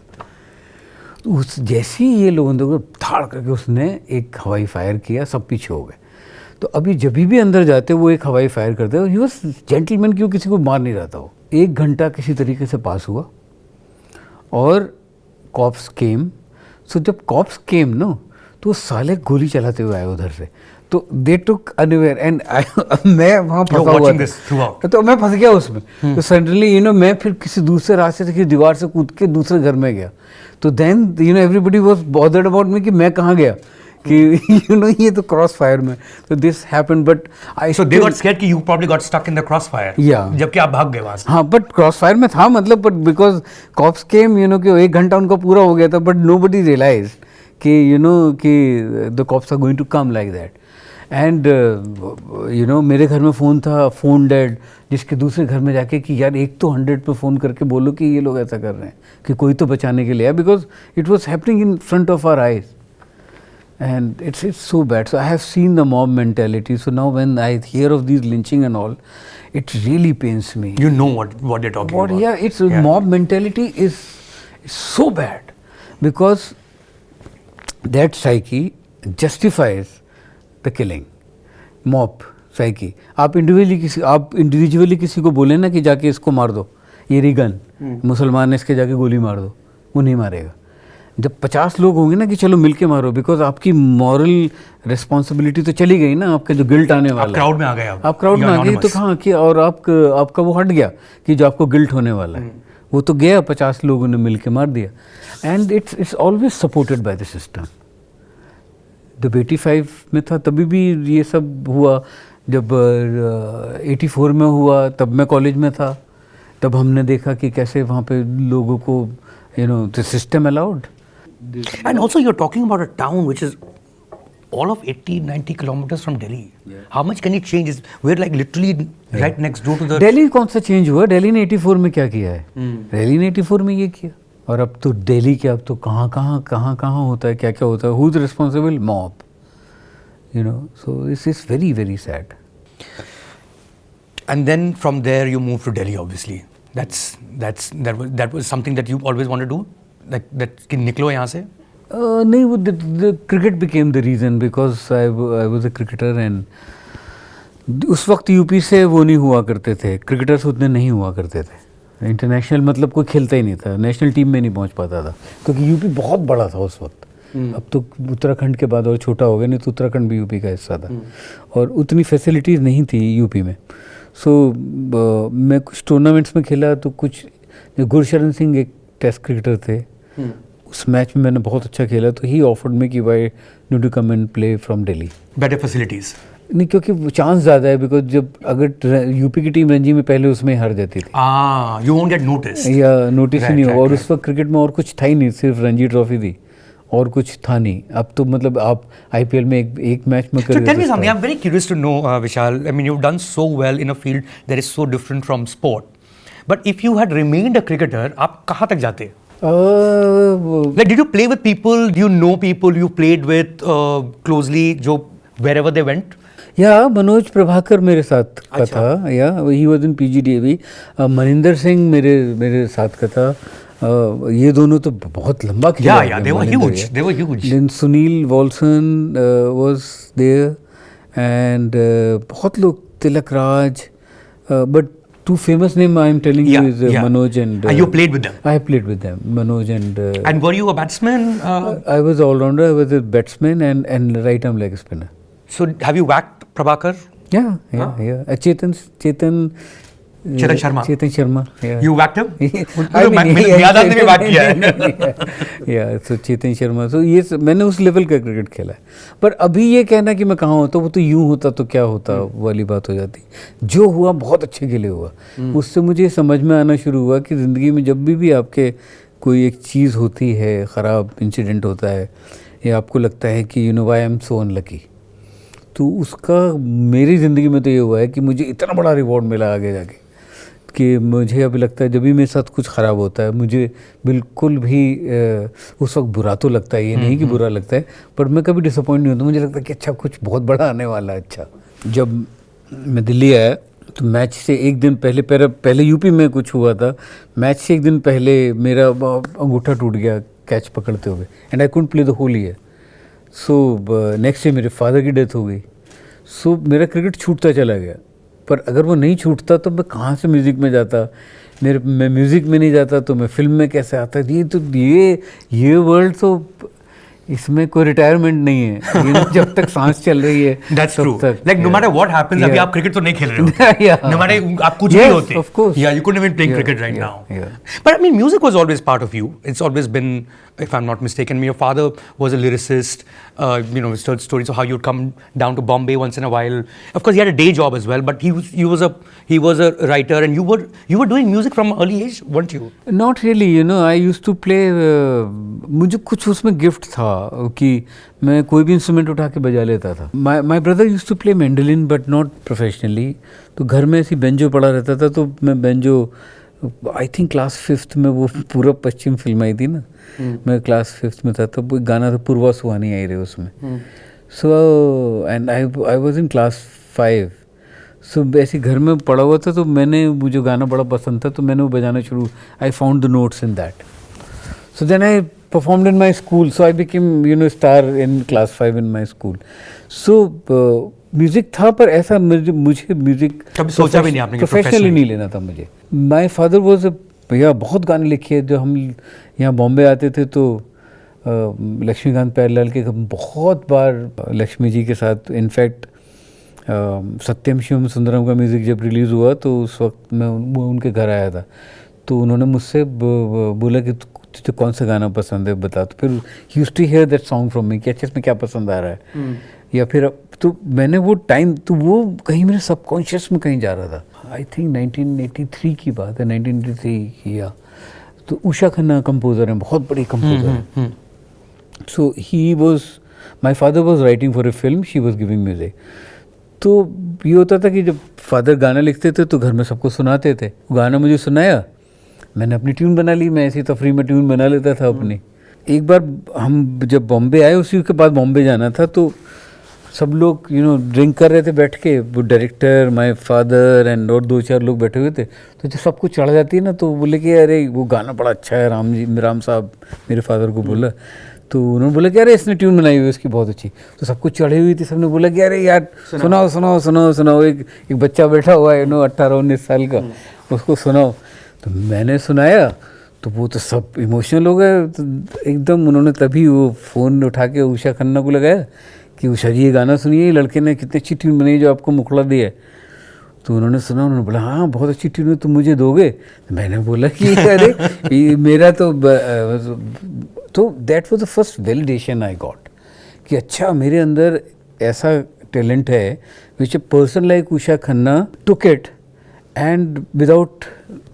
तो उस जैसे ही ये लोगों ने धाड़ करके उसने एक हवाई फायर किया, सब पीछे हो गए। तो अभी जब भी अंदर जाते वो एक हवाई फायर करते, ही वाज जेंटलमैन, क्यों किसी को मार नहीं रहा था वो। 1 घंटा किसी तरीके से पास हुआ और कॉप्स केम। सो जब कॉप्स केम ना, तो साले गोली चलाते हुए आए उधर से, तो दे टुक अनअवेयर एंड मैं वहाँ फंसा हुआ था, तो मैं फंस गया उसमें। तो सडनली मैं फिर किसी दूसरे रास्ते से किसी दीवार से कूद के दूसरे घर में गया। तो then everybody was bothered about me कि मैं कहाँ गया, कि ये तो Crossfire में, so this happened, but I So they got scared कि you probably got stuck in the crossfire. Yeah. जबकि आप भाग गए वहाँ से. हाँ, but Crossfire में था मतलब, but because cops came, कि 1 घंटा उनका पूरा हो गया था, but nobody realized कि कि the cops are going to come like that. And मेरे घर में फ़ोन था, फ़ोन डेड, जिसके दूसरे घर में जाके कि यार एक तो 100 पे फ़ोन करके बोलो कि ये लोग ऐसा कर रहे हैं, कि कोई तो बचाने के लिए है, because it was happening in front of our eyes. And it's so bad. So I have seen the mob mentality. So now when I hear of these lynching and all, it really pains me. You know what they're talking about. Yeah, mob mentality is so bad, because that psyche justifies the killing. Mob psyche. आप individually किसी को बोले ना कि जाके इसको मार दो, ये रिगन मुसलमान है, इसके जाके गोली मार दो, वो नहीं मारेगा. जब 50 लोग होंगे ना कि चलो मिलके मारो, बिकॉज आपकी मॉरल रिस्पॉन्सिबिलिटी तो चली गई ना, आपका जो गिल्ट आने वाला, आप क्राउड में आ गए, आप क्राउड में आ गए तो कहाँ कि, और आपका वो हट गया कि जो आपको गिल्ट होने वाला है, वो तो गया, 50 लोगों ने मिलके मार दिया. And it's always supported by the system. जब 85 में था तभी भी ये सब हुआ, जब 84 में हुआ तब मैं कॉलेज में था, तब हमने देखा कि कैसे वहाँ पे लोगों को the system allowed. And also you're talking about a town which is all of 80-90 kilometers from Delhi. Yeah. How much can it change? We're like literally right next door to the... Delhi कौन सा change हुआ? Delhi ने 84 में क्या किया है? Delhi ने 84 में ये किया. और अब तो Delhi के अब तो कहाँ होता है, क्या होता है? Who's responsible? Mob. So this is very, very sad. And then from there you moved to Delhi, obviously. That was something that you always wanted to do? That कि निकलो यहाँ से? नहीं, वो the cricket became the reason, because I was a cricketer, and उस वक्त UP से वो नहीं हुआ करते थे, क्रिकेटर्स उतने नहीं हुआ करते थे. इंटरनेशनल मतलब कोई खेलता ही नहीं था, नेशनल टीम में नहीं पहुँच पाता था, क्योंकि यूपी बहुत बड़ा था उस वक्त. अब तो उत्तराखंड के बाद और छोटा हो गया, नहीं तो उत्तराखंड भी यूपी का हिस्सा था, और उतनी फैसिलिटीज़ नहीं थी यूपी में. मैं कुछ टूर्नामेंट्स में खेला, तो कुछ गुरशरण सिंह एक टेस्ट क्रिकेटर थे, उस मैच में मैंने बहुत अच्छा खेला, तो ही ऑफर्ड में कि why don't you come and play from Delhi. Better facilities नहीं, क्योंकि चांस ज़्यादा है, बिकॉज जब अगर यूपी की टीम रणजी में पहले उसमें हार जाती थी, यू वोंट गेट नोटिस, या नोटिस ही नहीं हुआ. और उस वक्त क्रिकेट में और कुछ था ही नहीं, सिर्फ रणजी ट्रॉफी थी और कुछ था नहीं. अब तो मतलब आप आईपीएल में एक मैच में कर. So tell me something. I'm very curious to know, Vishal. I mean, you've done so well in a field that is so different from sport. But if you had remained a cricketer, आप कहाँ तक जाते? Like, did you play with people? Do you know people you played with closely, जो wherever they went? या मनोज प्रभाकर मेरे साथ का था, या he was in PGDAV. Maninder Singh मेरे साथ का था. ये दोनों तो बहुत लंबा खेला. Yeah, they were huge. Then Sunil Walson was there, and बहुत लोग, Tilak Raj, but two famous names I am telling you is Manoj and... you played with them? I played with them, Manoj and... and were you a batsman? I was all-rounder. I was a batsman and right-arm leg spinner. So have you whacked Prabhakar? Yeah. Chetan Sharma. Yeah. You whacked him? So Chetan Sharma. So ये मैंने उस level का cricket खेला है. पर अभी ये कहना कि मैं कहाँ होता, वो तो यूँ होता तो क्या होता वाली बात हो जाती. जो हुआ बहुत अच्छे के लिए हुआ. उससे मुझे समझ में आना शुरू हुआ कि ज़िंदगी में जब भी आपके कोई एक चीज़ होती है, ख़राब इंसिडेंट होता है, या आपको लगता है कि why I am so unlucky, तो उसका मेरी ज़िंदगी में तो ये हुआ है कि मुझे इतना बड़ा रिवॉर्ड मिला आगे जाके, कि मुझे अभी लगता है जब भी मेरे साथ कुछ ख़राब होता है, मुझे बिल्कुल भी उस वक्त बुरा तो लगता है, ये नहीं कि बुरा लगता है, पर मैं कभी डिसअपॉइंट नहीं होता. मुझे लगता है कि अच्छा कुछ बहुत बड़ा आने वाला है. अच्छा, जब मैं दिल्ली आया तो मैच से एक दिन पहले यूपी में कुछ हुआ था. मैच से एक दिन पहले मेरा अंगूठा टूट गया कैच पकड़ते हुए, and I couldn't play the whole year. So next day मेरे फादर की डेथ हो गई. सो मेरा क्रिकेट छूटता चला गया. पर अगर वो नहीं छूटता तो मैं कहाँ से म्यूज़िक में जाता, मैं म्यूज़िक में नहीं जाता तो मैं फिल्म में कैसे आता. ये वर्ल्ड तो इसमें कोई रिटायरमेंट नहीं है. जब तक सांस चल रही है. That's true. Like no matter what happens, अभी आप क्रिकेट तो नहीं खेल रहे हो. No matter आप कुछ भी होते. Of course. Yeah, you couldn't even play cricket right now. But I mean, music was always part of you. It's always been if I'm not mistaken. Your father was a lyricist. He told stories of how you'd come down to Bombay once in a while. Of course, he had a day job as well, but he was a writer, and you were doing music from an early age, weren't you? Not really, I used to play. मुझे कुछ उसमें gift था कि मैं कोई भी instrument उठा के बजा लेता था. My brother used to play mandolin, but not professionally. तो घर में ऐसी बेंजो पड़ा रहता था, तो मैं banjo, I think class 5th में वो पूरा पश्चिम फिल्म आई थी ना, मैं क्लास 5th में था, तो वो गाना था पूर्वा सुहानी आई रही उसमें. So and I was in class 5. सो ऐसे घर में पड़ा हुआ था, तो मैंने, मुझे गाना बड़ा पसंद था, तो मैंने वो बजाना शुरू. I found the notes in that. So then I performed in my school. So I became star in class 5 in my school. So music था, पर ऐसा मुझे म्यूजिक कभी सोचा भी नहीं आपने प्रोफेशनली नहीं लेना था मुझे. माई फादर वॉज भैया बहुत गाने लिखे. जो हम यहाँ बॉम्बे आते थे तो लक्ष्मीकांत प्यारेलाल के बहुत बार लक्ष्मी जी के साथ, इनफैक्ट सत्यम शिवम सुंदरम का म्यूज़िक जब रिलीज़ हुआ तो उस वक्त मैं उनके घर आया था. तो उन्होंने मुझसे बोला कि तुझे कौन सा गाना पसंद है बता. तो फिर he used to hear that song from me कि अच्छा इसमें क्या पसंद आ रहा है. या फिर तो मैंने वो टाइम, तो वो कहीं मेरे सबकॉन्शियस में कहीं जा रहा था. आई थिंक 1983 की बात है, 1983 या. तो उषा खन्ना कंपोज़र हैं, बहुत बड़ी कंपोज़र हैं. So he was, my father was writing for a film, she was giving music. तो ये होता था कि जब फादर गाना लिखते थे तो घर में सबको सुनाते थे. गाना मुझे सुनाया, मैंने अपनी ट्यून बना ली. मैं ऐसी तफरी में ट्यून बना लेता था अपनी. एक बार हम जब बॉम्बे आए, उसी के बाद बॉम्बे जाना था, तो सब लोग ड्रिंक कर रहे थे बैठ के. वो डायरेक्टर, माय फादर एंड और 2-4 लोग बैठे हुए थे. तो जब सबको चढ़ जाती है ना, तो बोले कि अरे वो गाना बड़ा अच्छा है, राम साहब मेरे फादर को बोला. तो उन्होंने बोला कि अरे इसने ट्यून बनाई हुई है उसकी बहुत अच्छी. तो सबको चढ़ी हुई थी, सबने बोला कि अरे यार सुनाओ सुनाओ सुनाओ सुनाओ. एक बच्चा बैठा हुआ है 18-19 साल का, उसको सुनाओ. तो मैंने सुनाया तो वो तो सब इमोशनल हो गए. तो एकदम उन्होंने तभी वो फ़ोन उठा के उषा खन्ना को लगाया कि उषा जी ये गाना सुनिए, लड़के ने कितनी अच्छी ट्यून बनाई जो आपको मुखड़ा दिया है. तो उन्होंने सुना, उन्होंने बोला हाँ बहुत अच्छी ट्यून है, तुम मुझे दोगे. मैंने बोला कि अरे ये मेरा तो that was the first validation I got कि अच्छा मेरे अंदर ऐसा टैलेंट है, which a person like Usha Khanna took it and without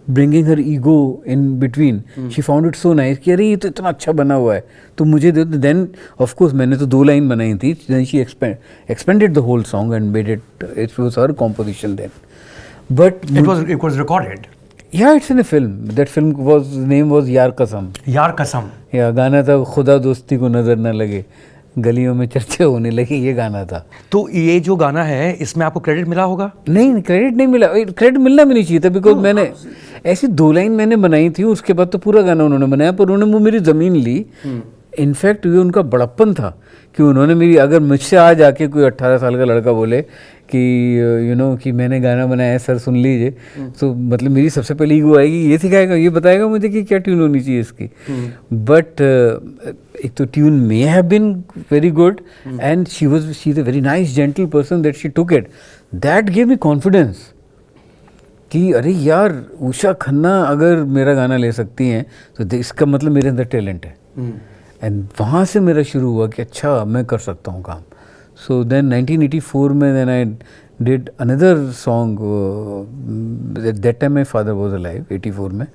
bringing her ego in between, she found it so nice कि अरे ये तो इतना अच्छा बना हुआ है, तो मुझे दे. देन ऑफ कोर्स मैंने तो 2 लाइन बनाई थी. Then she expanded the whole song and made it was her composition then. But it was recorded. Yeah, it's in a film. That film name was यार कसम. यार कसम. या गाना था खुदा दोस्ती को नजर न लगे, गलियों में चर्चे होने लगे, ये गाना था. तो ये जो गाना है, इसमें आपको क्रेडिट मिला होगा? नहीं, क्रेडिट नहीं मिला. क्रेडिट मिलना भी नहीं चाहिए था, बिकॉज मैंने ऐसी 2 लाइन मैंने बनाई थी. उसके बाद तो पूरा गाना उन्होंने बनाया, पर उन्होंने वो मेरी ज़मीन ली. इनफैक्ट ये उनका बड़प्पन था कि उन्होंने मेरी, अगर मुझसे आज आके कोई 18 साल का लड़का बोले कि कि मैंने गाना बनाया है सर सुन लीजिए, तो मतलब मेरी सबसे पहले ईगो आएगी, ये सिखाएगा, ये बताएगा मुझे कि क्या ट्यून होनी चाहिए इसकी. बट एक तो tune may have been very good and she is a very nice gentle person that she took it. That give me confidence कि अरे यार उषा खन्ना अगर मेरा गाना ले सकती हैं तो इसका मतलब मेरे अंदर टैलेंट है. एंड वहाँ से मेरा शुरू हुआ कि अच्छा मैं कर सकता हूँ काम. सो देन 1984 में then I did another song. That time my father was alive, 84 में.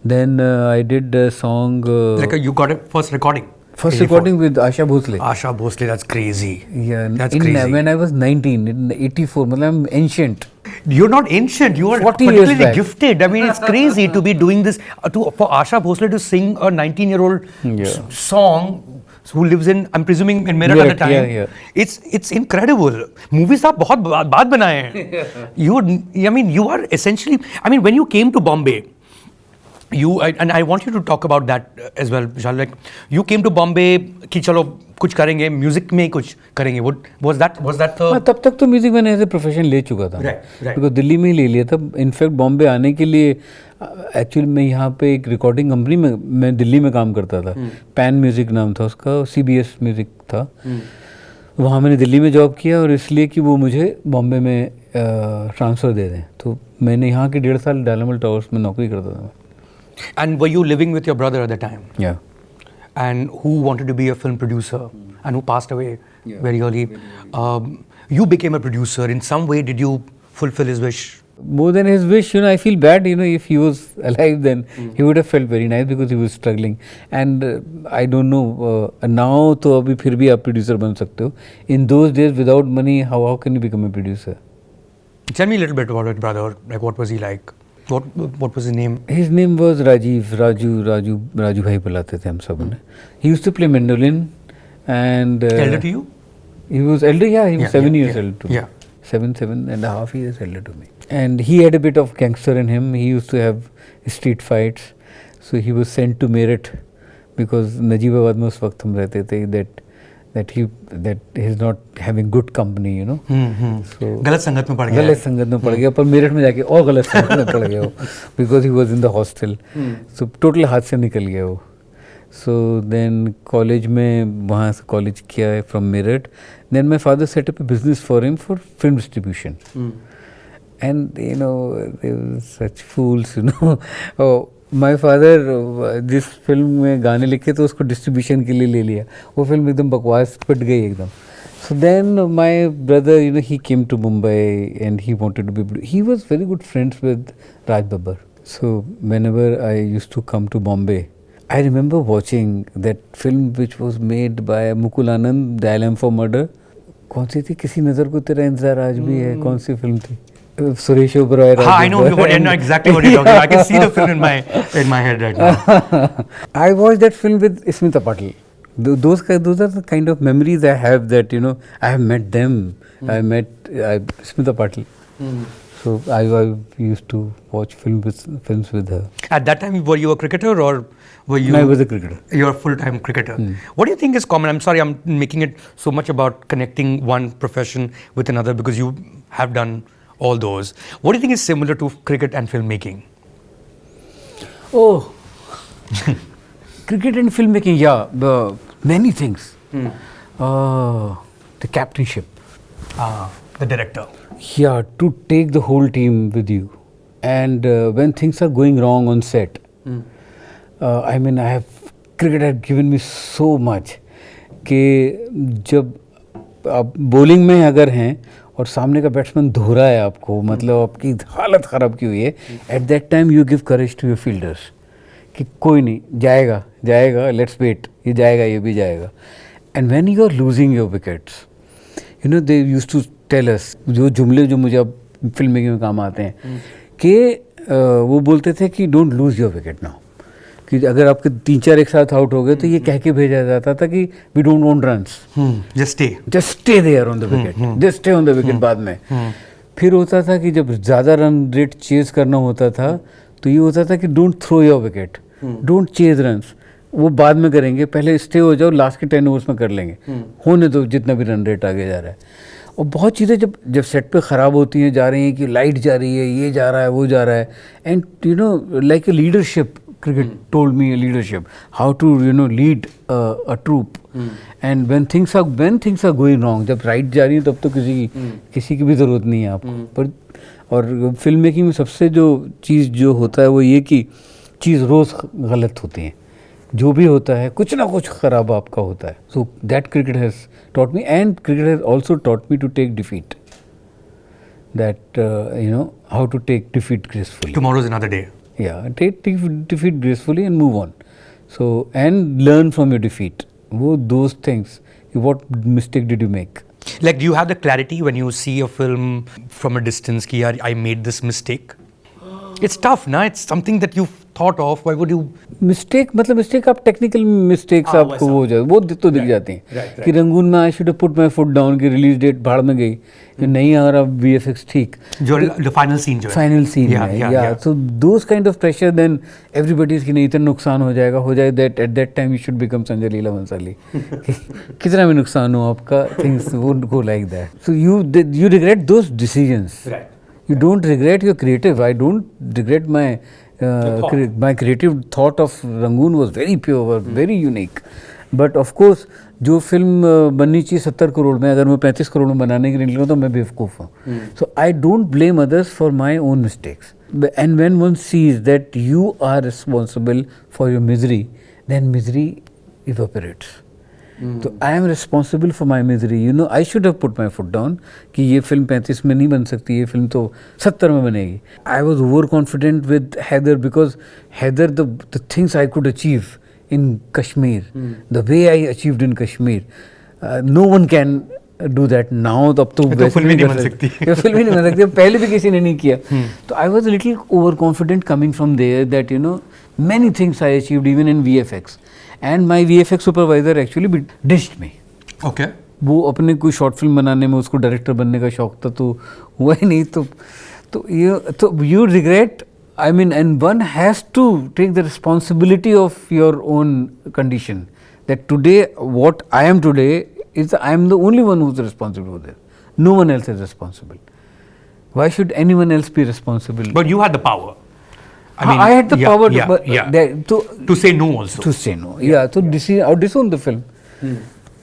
Then I did song. You got it first recording? First recording with Asha Bhosle. Asha Bhosle, that's crazy. Yeah, that's crazy. When I was 19, in 84, मतलब I'm ancient. You're not ancient. You are 40 particularly years back. gifted. I mean, it's crazy to be doing this. For Asha Bhosle to sing a 19-year-old song who lives in, I'm presuming, in Meerut at the time. Yeah. It's incredible. Movies आप बहुत बाद बनाए हैं. You are essentially. I mean, when you came to Bombay. And I want you to talk about that as well, Vishal. Like you came to Bombay कि चलो कुछ करेंगे, music में कुछ करेंगे. Was that the? तब तक तो म्यूजिक मैंने एज ए प्रोफेशन ले चुका था. बिकॉज दिल्ली में ही ले लिया था. इनफैक्ट बॉम्बे आने के लिए एक्चुअली मैं यहाँ पे एक रिकॉर्डिंग कंपनी में, मैं दिल्ली में काम करता था. पैन म्यूजिक नाम था उसका, CBS म्यूजिक था. वहाँ मैंने दिल्ली में जॉब किया और इसलिए कि वो मुझे बॉम्बे में ट्रांसफ़र दे दें. तो मैंने यहाँ के 1.5 साल डायनामल टावर्स में नौकरी करता था. And were you living with your brother at the time? Yeah. and who wanted to be a film producer and who passed away very early. You became a producer. In some way, did you fulfill his wish? More than his wish, I feel bad, if he was alive then, he would have felt very nice because he was struggling. And I don't know, now to abhi phir bhi aap producer ban sakte ho. In those days, without money, how can you become a producer? Tell me a little bit about it, brother. Like, what was he like? What was his name? His name was Raju bhai bulate the hum sab ne. He used to play mandolin and... elder to you? He was elder, he was 7 years elder to me. Yeah. 7.5 years elder to me. And he had a bit of gangster in him. He used to have street fights. So he was sent to Meerut because Najibabad mein us waqt hum rehte the that he's not having good company, So गलत संगत में पड़ गया. गलत संगत में पड़ गया पर मेरठ में जाके और गलत संगत में पड़ गया वो because he was in the hostel. So total हाथ से निकल गया वो. So then college में वहाँ से college किया है from Meerut. Then my father set up a business for him for film distribution. And they were such fools, Oh, my father जिस फिल्म में गाने लिखे तो उसको डिस्ट्रीब्यूशन के लिए ले लिया. वो फिल्म एकदम बकवास पिट गई एकदम. So then my brother, he came to Mumbai and he wanted to be... He was very good friends with Raj Babbar. So whenever I used to come to Bombay, I remember watching that film which was made by Mukul Anand, Dial for Murder. कौन सी थी? किसी नज़र को तेरा इंतजार आज भी है. कौन सी फिल्म थी? Suresh Oberoi. I know exactly what you're talking about. I can see the film in my head right now. I watched that film with Smita Patil. Those are the kind of memories I have that, I have met them. I met Smita Patil. So I used to watch films with her. At that time, were you a cricketer or were you... No, I was a cricketer. You're a full-time cricketer. What do you think is common? I'm sorry, I'm making it so much about connecting one profession with another because you have done all those. What do you think is similar to cricket and filmmaking? Oh, cricket and filmmaking, many things. The captainship. The director. Yeah, to take the whole team with you. And when things are going wrong on set, cricket had given me so much कि जब आप bowling में अगर हैं और सामने का batsman धो रहा है आपको, मतलब आपकी हालत ख़राब की हुई है, at that time you give courage to your fielders कि कोई नहीं, जाएगा, लेट्स वेट, ये जाएगा, ये भी जाएगा. And when you are losing your wickets, they used to tell us, जो जुमले जो मुझे अब फिल्म मेकिंग में काम आते हैं कि वो बोलते थे कि don't lose your wicket now, कि अगर आपके 3-4 एक साथ आउट हो गए तो ये कह के भेजा जाता था कि we don't want runs, just stay there on the wicket, just stay on the wicket. बाद में फिर होता था कि जब ज़्यादा रन रेट चेज करना होता था तो ये होता था कि don't throw your wicket, don't chase runs, वो बाद में करेंगे, पहले स्टे हो जाओ, लास्ट के 10 ओवर्स में कर लेंगे, होने दो जितना भी रन रेट आगे जा रहा है. और बहुत चीज़ें जब सेट पे ख़राब होती हैं, जा रही हैं कि लाइट जा रही है, ये जा रहा है, वो जा रहा है, and like a leadership, cricket told me a leadership, how to lead a troop. And when things are going wrong, जब राइट जा रही है तब तो किसी की भी ज़रूरत नहीं है आपको. पर और फिल्म मेकिंग में सबसे जो चीज़ जो होता है वो ये कि चीज़ रोज़ गलत होती है, जो भी होता है कुछ ना कुछ ख़राब आपका होता है. So that cricket has taught me, and cricket has also taught me to take defeat. That how to take defeat gracefully. Tomorrow is another day. Yeah, take defeat gracefully and move on. So, and learn from your defeat. Those things. What mistake did you make? Like, do you have the clarity when you see a film from a distance कि यार I made this mistake? It's tough, ना? It's something that you've thought of. Why would you? Mistake मतलब mistake आप technical mistakes आपको हो जाए, वो तो दिख जाती हैं कि रंगून में I should have put my foot down की release date भाड़ में गई, नहीं आ रहा VFX ठीक, जो the final scene जो है, final scene है, so those kind of pressure, then everybody की नहीं इतना नुकसान हो जाए, that at that time you should become Sanjay Leela Bhansali. कितना भी नुकसान हो आपका, things won't go like that. So you regret those decisions. Right. You don't regret your creative. I don't regret my creative thought of Rangoon was very pure, very unique. But of course, जो film बननी चाहिए 70 करोड़ में, अगर मैं 35 करोड़ में बनाने के लिए निकलूँ तो मैं बेवकूफ़ हूँ. So I don't blame others for my own mistakes. And when one sees that you are responsible for your misery, then misery evaporates. तो I am responsible for my misery. You know, I should have put my foot down कि ये film 35 में नहीं बन सकती, ये film तो 70 में बनेगी. I was overconfident with Haider because Haider, the things I could achieve in Kashmir, the way I achieved in Kashmir, no one can do that now. अब तो फिल्म ही नहीं बन सकती. फिल्म ही नहीं बन सकती, पहले भी किसी ने नहीं किया. तो I was a little overconfident coming from there that, you know, many things I achieved even in VFX. And my VFX supervisor actually ditched me. Okay. वो अपने कोई शॉर्ट फिल्म बनाने में उसको डायरेक्टर बनने का शौक था, तो हुआ ही नहीं. तो you regret, I mean, and one has to take the responsibility of your own condition. That today, what I am today is I am the only one who's responsible for this. No one else is responsible. Why should anyone else be responsible? But you had the power. I had the power to say no also. To say no. Yeah, to disown the film.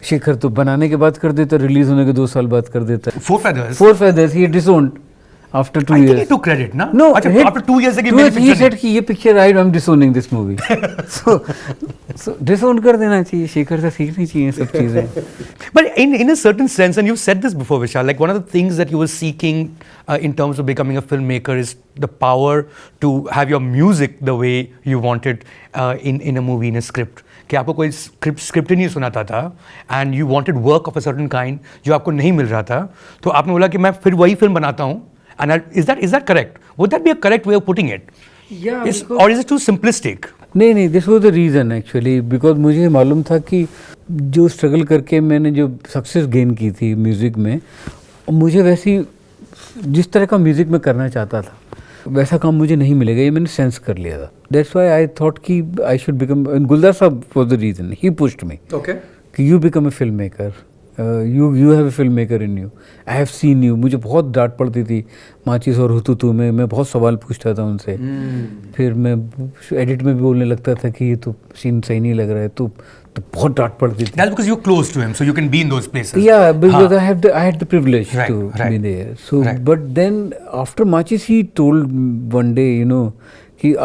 Shekhar तो बनाने के बाद कर देता, release होने के 2 साल बाद कर देता. Four Feathers, he disowned after 2 years. I think he took credit, na? No, after 2 years he said कि ये picture I, I'm disowning this movie. so disown कर देना चाहिए, शेखर से सीखनी चाहिए सब चीजें. But in a certain sense, and you've said this before, Vishal, like one of the things that you were seeking in terms of becoming a filmmaker is the power to have your music the way you wanted in a movie, in a script. कि आपको कोई script ही नहीं सुनाता था and you wanted work of a certain kind जो आपको नहीं मिल रहा था, तो आपने बोला कि मैं फिर वही फिल्म बनाता हूँ. And is that correct? Would that be a correct way of putting it? Yeah. Or is it too simplistic? नहीं, this was the reason actually, because मुझे मालूम था कि जो स्ट्रगल करके मैंने जो सक्सेस गेन की थी म्यूज़िक में, मुझे वैसी जिस तरह का म्यूज़िक मैं करना चाहता था वैसा काम मुझे नहीं मिलेगा, ये मैंने सेंस कर लिया था. दैट्स व्हाई आई थॉट कि I should become, Gulzar sahab was the reason, he pushed me कि you become a film maker, you have a film maker in you, I have seen you. मुझे बहुत डांट पड़ती थी माचिस और हुतुतु में, मैं बहुत सवाल पूछता था उनसे. फिर मैं एडिट में भी बोलने लगता था कि ये तो सीन सही नहीं लग रहा है, तो बहुत डांट पड़ती थी. That's because you're close to him, so you can be in those places. Yeah, because I had the privilege to be there. So, but then after Machis, he told one day, you know, you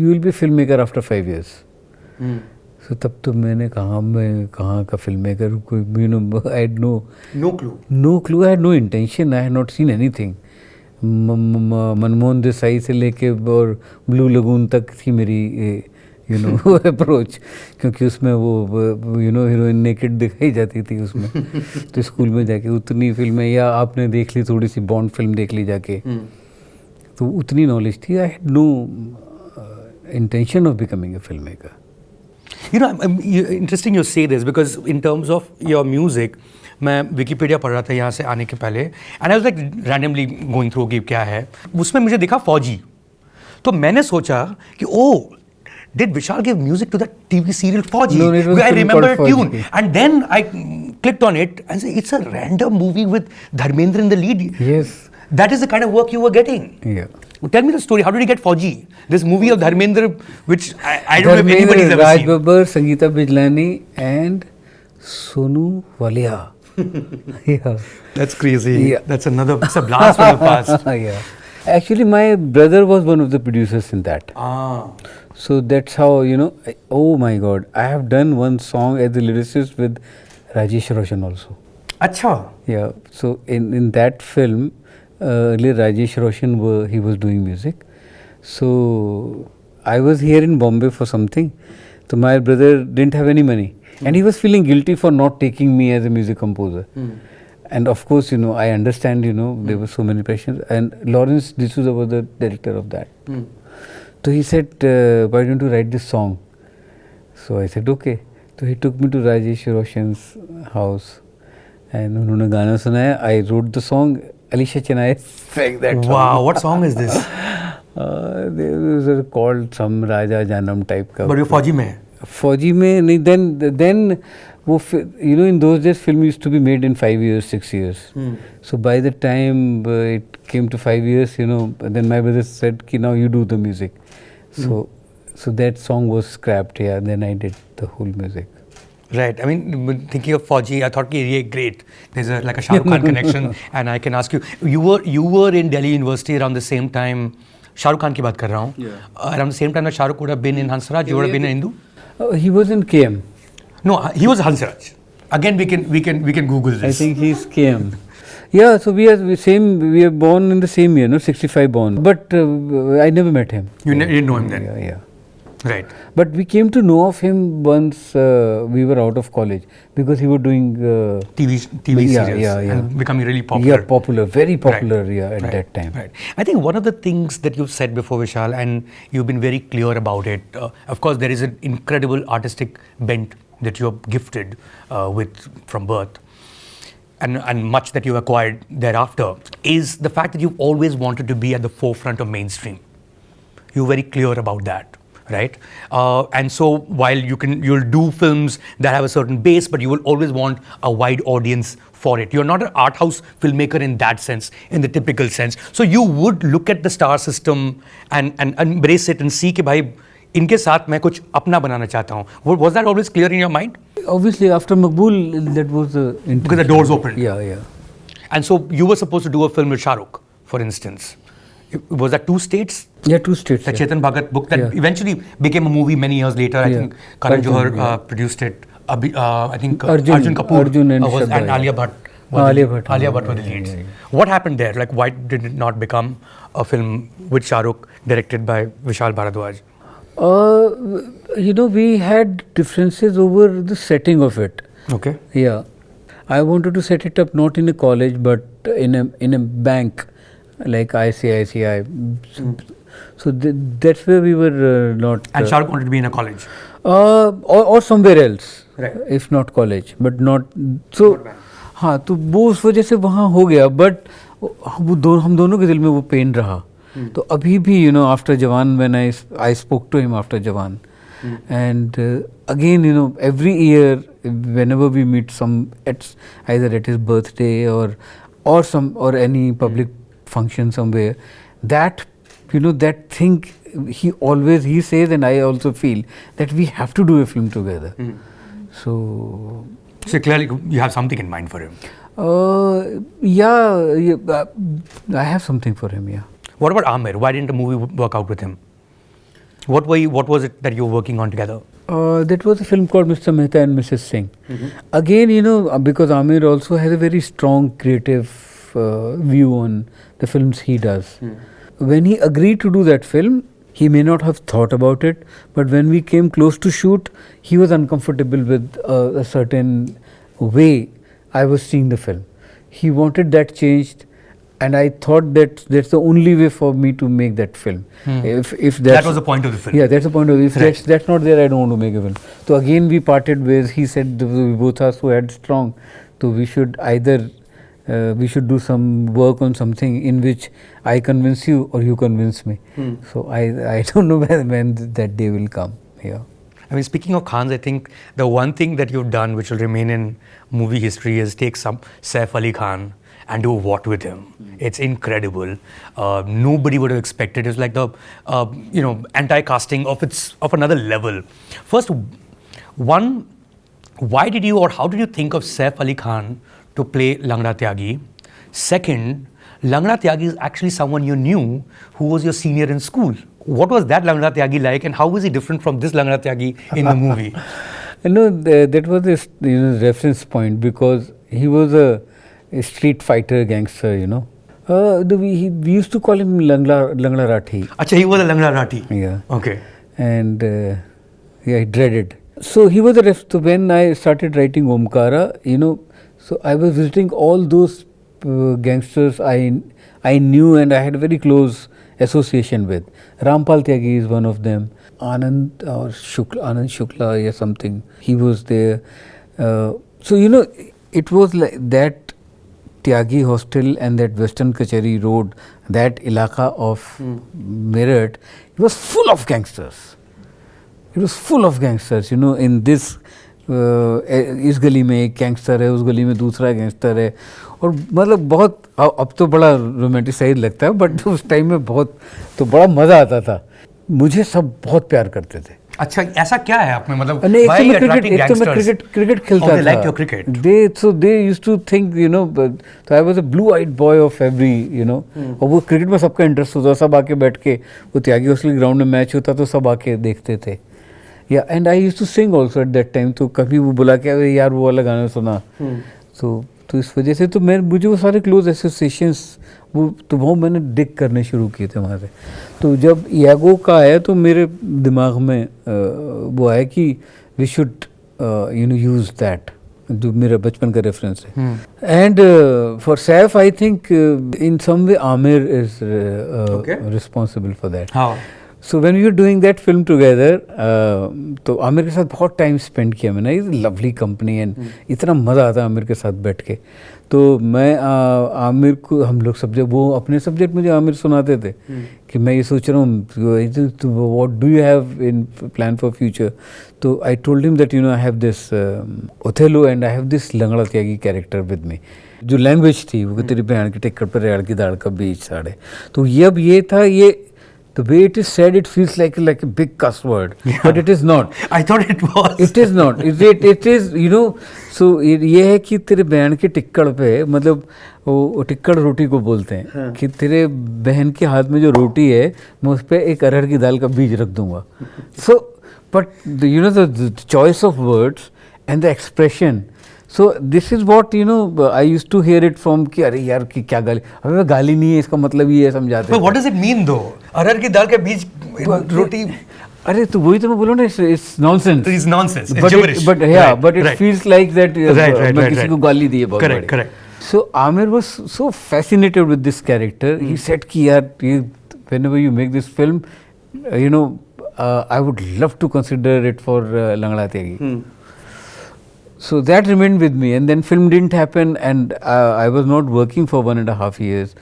will be a filmmaker after 5 years. So तब तो मैंने कहा मैं कहाँ का filmmaker, कोई, you know, I had no clue. I had no intention. I had not seen anything. Manmohan Desai से लेके और ब्लू लगून तक थी मेरी यू नो अप्रोच, क्योंकि उसमें वो यू नो हीरोइन नेकेड दिखाई जाती थी उसमें. तो स्कूल में जाके उतनी फिल्में, या आपने देख ली थोड़ी सी बॉन्ड फिल्म देख ली जाके, तो उतनी नॉलेज थी. I had no intention of becoming a film maker. You know, interesting you say this because in terms of your music, मैं विकीपीडिया पढ़ रहा था यहाँ से आने के पहले, and I was like randomly going through कि क्या है, उसमें मुझे दिखा फौजी. तो मैंने सोचा कि did Vishal give music to that TV serial Fauji? No, it was I remember a tune. Fauji. And then I clicked on it and said, it's a random movie with Dharmendra in the lead. Yes. That is the kind of work you were getting. Yeah. Tell me the story. How did you get Fauji? This movie of Dharmendra, which I don't know if anybody's ever Raj seen. Babbar, Sangeeta Bijlani and Sonu Walia. Yeah. That's crazy. Yeah. That's a blast from the past. Yeah. Actually, my brother was one of the producers in that. So that's how, you know, oh my God, I have done one song as the lyricist with Rajesh Roshan also. Acha. Yeah, so in that film, earlier Rajesh Roshan, he was doing music. So I was here in Bombay for something. So my brother didn't have any money. And he was feeling guilty for not taking me as a music composer. And of course, you know, I understand, you know, there were so many pressures. And Lawrence D'Souza was the director of that. So he said, why don't you write this song? So I said, okay. So he took me to Rajesh Roshan's house. And उन्होंने गाना सुनाया. I wrote the song. Alicia Chennai sang that song. Wow, what song is this? There was called some Raja Janam type का. But you're Fauji में? Fauji में नहीं. Then वो, you know, in those days film used to be made in 5 years, 6 years. So by the time it came to 5 years, you know, then my brother said कि now you do the music. So that song was scrapped. Yeah, then I did the whole music. Right. I mean, thinking of Fauji, I thought, yeah, great. There's like a Shah Khan connection, and I can ask you. You were in Delhi University around the same time. Shah Khan की बात कर रहा हूँ. Around the same time that Shah would have been in Hansraj, you would have been in Hindu. He was in KM. No, he was Hansraj. Again, we can Google this. I think he's KM. Yeah, so we are born in the same year, no, 65 born. But I never met him. You didn't know him then? Yeah. Right. But we came to know of him once we were out of college because he was doing TV serials and becoming really popular. Yeah, popular, very popular. Right. At that time. Right. I think one of the things that you've said before, Vishal, and you've been very clear about it. Of course, there is an incredible artistic bent that you're gifted with from birth, and much that you've acquired thereafter. Is the fact that you've always wanted to be at the forefront of mainstream. You're very clear about that. Right, and so while you'll do films that have a certain base, but you will always want a wide audience for it. You're not an art house filmmaker in that sense, in the typical sense. So you would look at the star system and embrace it and see कि भाई इनके साथ मैं कुछ अपना बनाना चाहता हूँ. Was that always clear in your mind? Obviously, after Maqbool, that was because the doors opened. Yeah. And so you were supposed to do a film with Shah Rukh, for instance. Was that 2 states? Yeah, 2 states. The Chetan Bhagat book that eventually became a movie many years later. I think Karan Johar produced it. I think Arjun Kapoor and Alia Bhatt. Alia Bhatt were the leads. Yeah. What happened there? Like, why did it not become a film with Shah Rukh directed by Vishal Bhardwaj? We had differences over the setting of it. Okay. Yeah, I wanted to set it up not in a college but in a bank. Like ICICI. So that's where we were not... And Shah Rukh wanted to be in a college? Or somewhere else, right. If not college, but not... So, हाँ, तो वो उस वजह से वहाँ हो गया, but हम दोनों के दिल में वो पेन रहा. तो अभी भी, after Jawan, when I spoke to him after Jawan, and again, every year, whenever we meet either at his birthday or any public function somewhere, that thing he says, and I also feel that we have to do a film together. So clearly you have something in mind for him. I have something for him. Yeah. What about Amir? Why didn't the movie work out with him? What was it that you were working on together? That was a film called Mr. Mehta and Mrs. Singh. Again, because Amir also has a very strong creative view on the films he does. When he agreed to do that film, he may not have thought about it, but when we came close to shoot, he was uncomfortable with a certain way I was seeing the film. He wanted that changed, and I thought that that's the only way for me to make that film. If that was the point of the film. Yeah, that's the point of it. If that's not there, I don't want to make a film. So again, we parted ways. He said we both are so headstrong, so we should either we should do some work on something in which I convince you or you convince me. So I don't know when that day will come. Yeah. I mean, speaking of Khans, I think the one thing that you've done which will remain in movie history is take some Saif Ali Khan and do what with him. It's incredible. Nobody would have expected. It's like the anti-casting of another level. First, why did you or how did you think of Saif Ali Khan to play Langra Tagi? Second, Langra Tagi is actually someone you knew who was your senior in school. What was that Langra Tagi like, and how was he different from this Langra Tagi in the movie? That was this reference point because he was a street fighter gangster. We used to call him Langra Rathi. Acha, he was a Langra Rathi. Yeah. Okay. And he dreaded. So he was a so when I started writing Omkara, so I was visiting all those gangsters I knew and I had a very close association with. Rampal Tyagi is one of them. Anand Shukla or something. He was there. So it was like that Tyagi Hostel and that Western Kachari Road, that ilaka of Meerut, it was full of gangsters. It was full of gangsters, in this इस गली में एक gangster है, उस गली में दूसरा gangster है, और मतलब बहुत अब तो बड़ा रोमांटिसाइज लगता है, बट उस टाइम में बहुत तो बड़ा मज़ा आता था. मुझे सब बहुत प्यार करते थे. अच्छा, ऐसा क्या है आप में, मतलब क्रिकेट खेलता था. Like your cricket. They used to think, so I was a blue-eyed boy of every, और वो क्रिकेट में सबका इंटरेस्ट होता, सब आके बैठ के वो त्यागी हॉस्टल ग्राउंड में मैच होता तो सब आके देखते थे. Yeah, and I used to sing also at that time. तो कभी वो बुला के अरे यार वो वाला गाना सुना, तो इस वजह से तो मुझे वो सारे क्लोज एसोसिएशंस वो मैंने डिग करने शुरू किए थे वहाँ से. तो जब यागो का आया तो मेरे दिमाग में वो आया कि वी शुड यूज़ दैट, जो मेरा बचपन का रेफरेंस है. And for Saif I think in some way Aamir is responsible for that. So when we were doing that film together, तो आमिर के साथ बहुत टाइम स्पेंड किया मैंने. इज लवली कंपनी एंड इतना मज़ा आता है आमिर के साथ बैठ के. तो मैं आमिर को हम लोग सब्जेक्ट वो अपने सब्जेक्ट मुझे आमिर सुनाते थे कि मैं ये सोच रहा हूँ what do you have in plan for future. तो I told him that I have this Othello and I have this Langda Tyagi character with me. जो लैंग्वेज थी वो तेरी बहन के टिक्कर पर रेड़ की दाड़ का बीच साढ़े. तो ये था ये. The way it is said, it feels like a big cuss word, but it is not. I thought it was. It is not. It is, so ये है कि तेरे बहन के टिक्कड़ पे, मतलब वो टिक्कड़ रोटी को बोलते हैं कि तेरे बहन के हाथ में जो रोटी है मैं उस पर एक अरहर की दाल का बीज रख दूंगा. So, but the choice of words and the expression. So this is what I used to hear it from कि अरे यार कि क्या गाली, अबे गाली नहीं है इसका मतलब ये है समझाते हैं. But what does it mean though? अरहर की दाल के बीच रोटी. अरे तो वही तो मैं बोलूँ ना, it's nonsense. It's nonsense. It's but gibberish. But it feels like that मैं किसी को गाली दी है बहुत बड़ी. Correct. So Amir was so fascinated with this character. He said कि यार whenever you make this film, I would love to consider it for Langra Tagi. So that remained with me, and then film didn't happen, and I was not working for 1.5 years.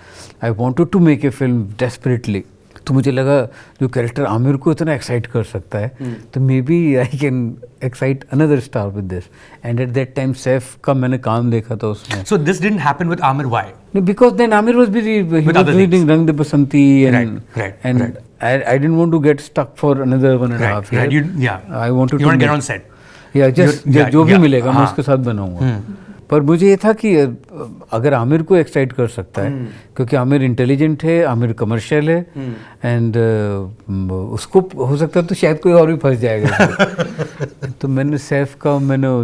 I wanted to make a film desperately. तो मुझे लगा जो character Aamir को इतना excite कर सकता है तो maybe I can excite another star with this. And at that time Saif का मैंने काम देखा था उसमें. So this didn't happen with Amir. Why? Because then Amir was busy. He was reading Rang De Basanti and I didn't want to get stuck for another 1.5 years. I wanted to get on set. या जो भी मिलेगा मैं उसके साथ बनाऊंगा. पर मुझे ये था कि अगर आमिर को एक्साइट कर सकता है क्योंकि आमिर इंटेलिजेंट है, आमिर कमर्शियल है, एंड उसको हो सकता है तो शायद कोई और भी फंस जाएगा. तो मैंने सैफ का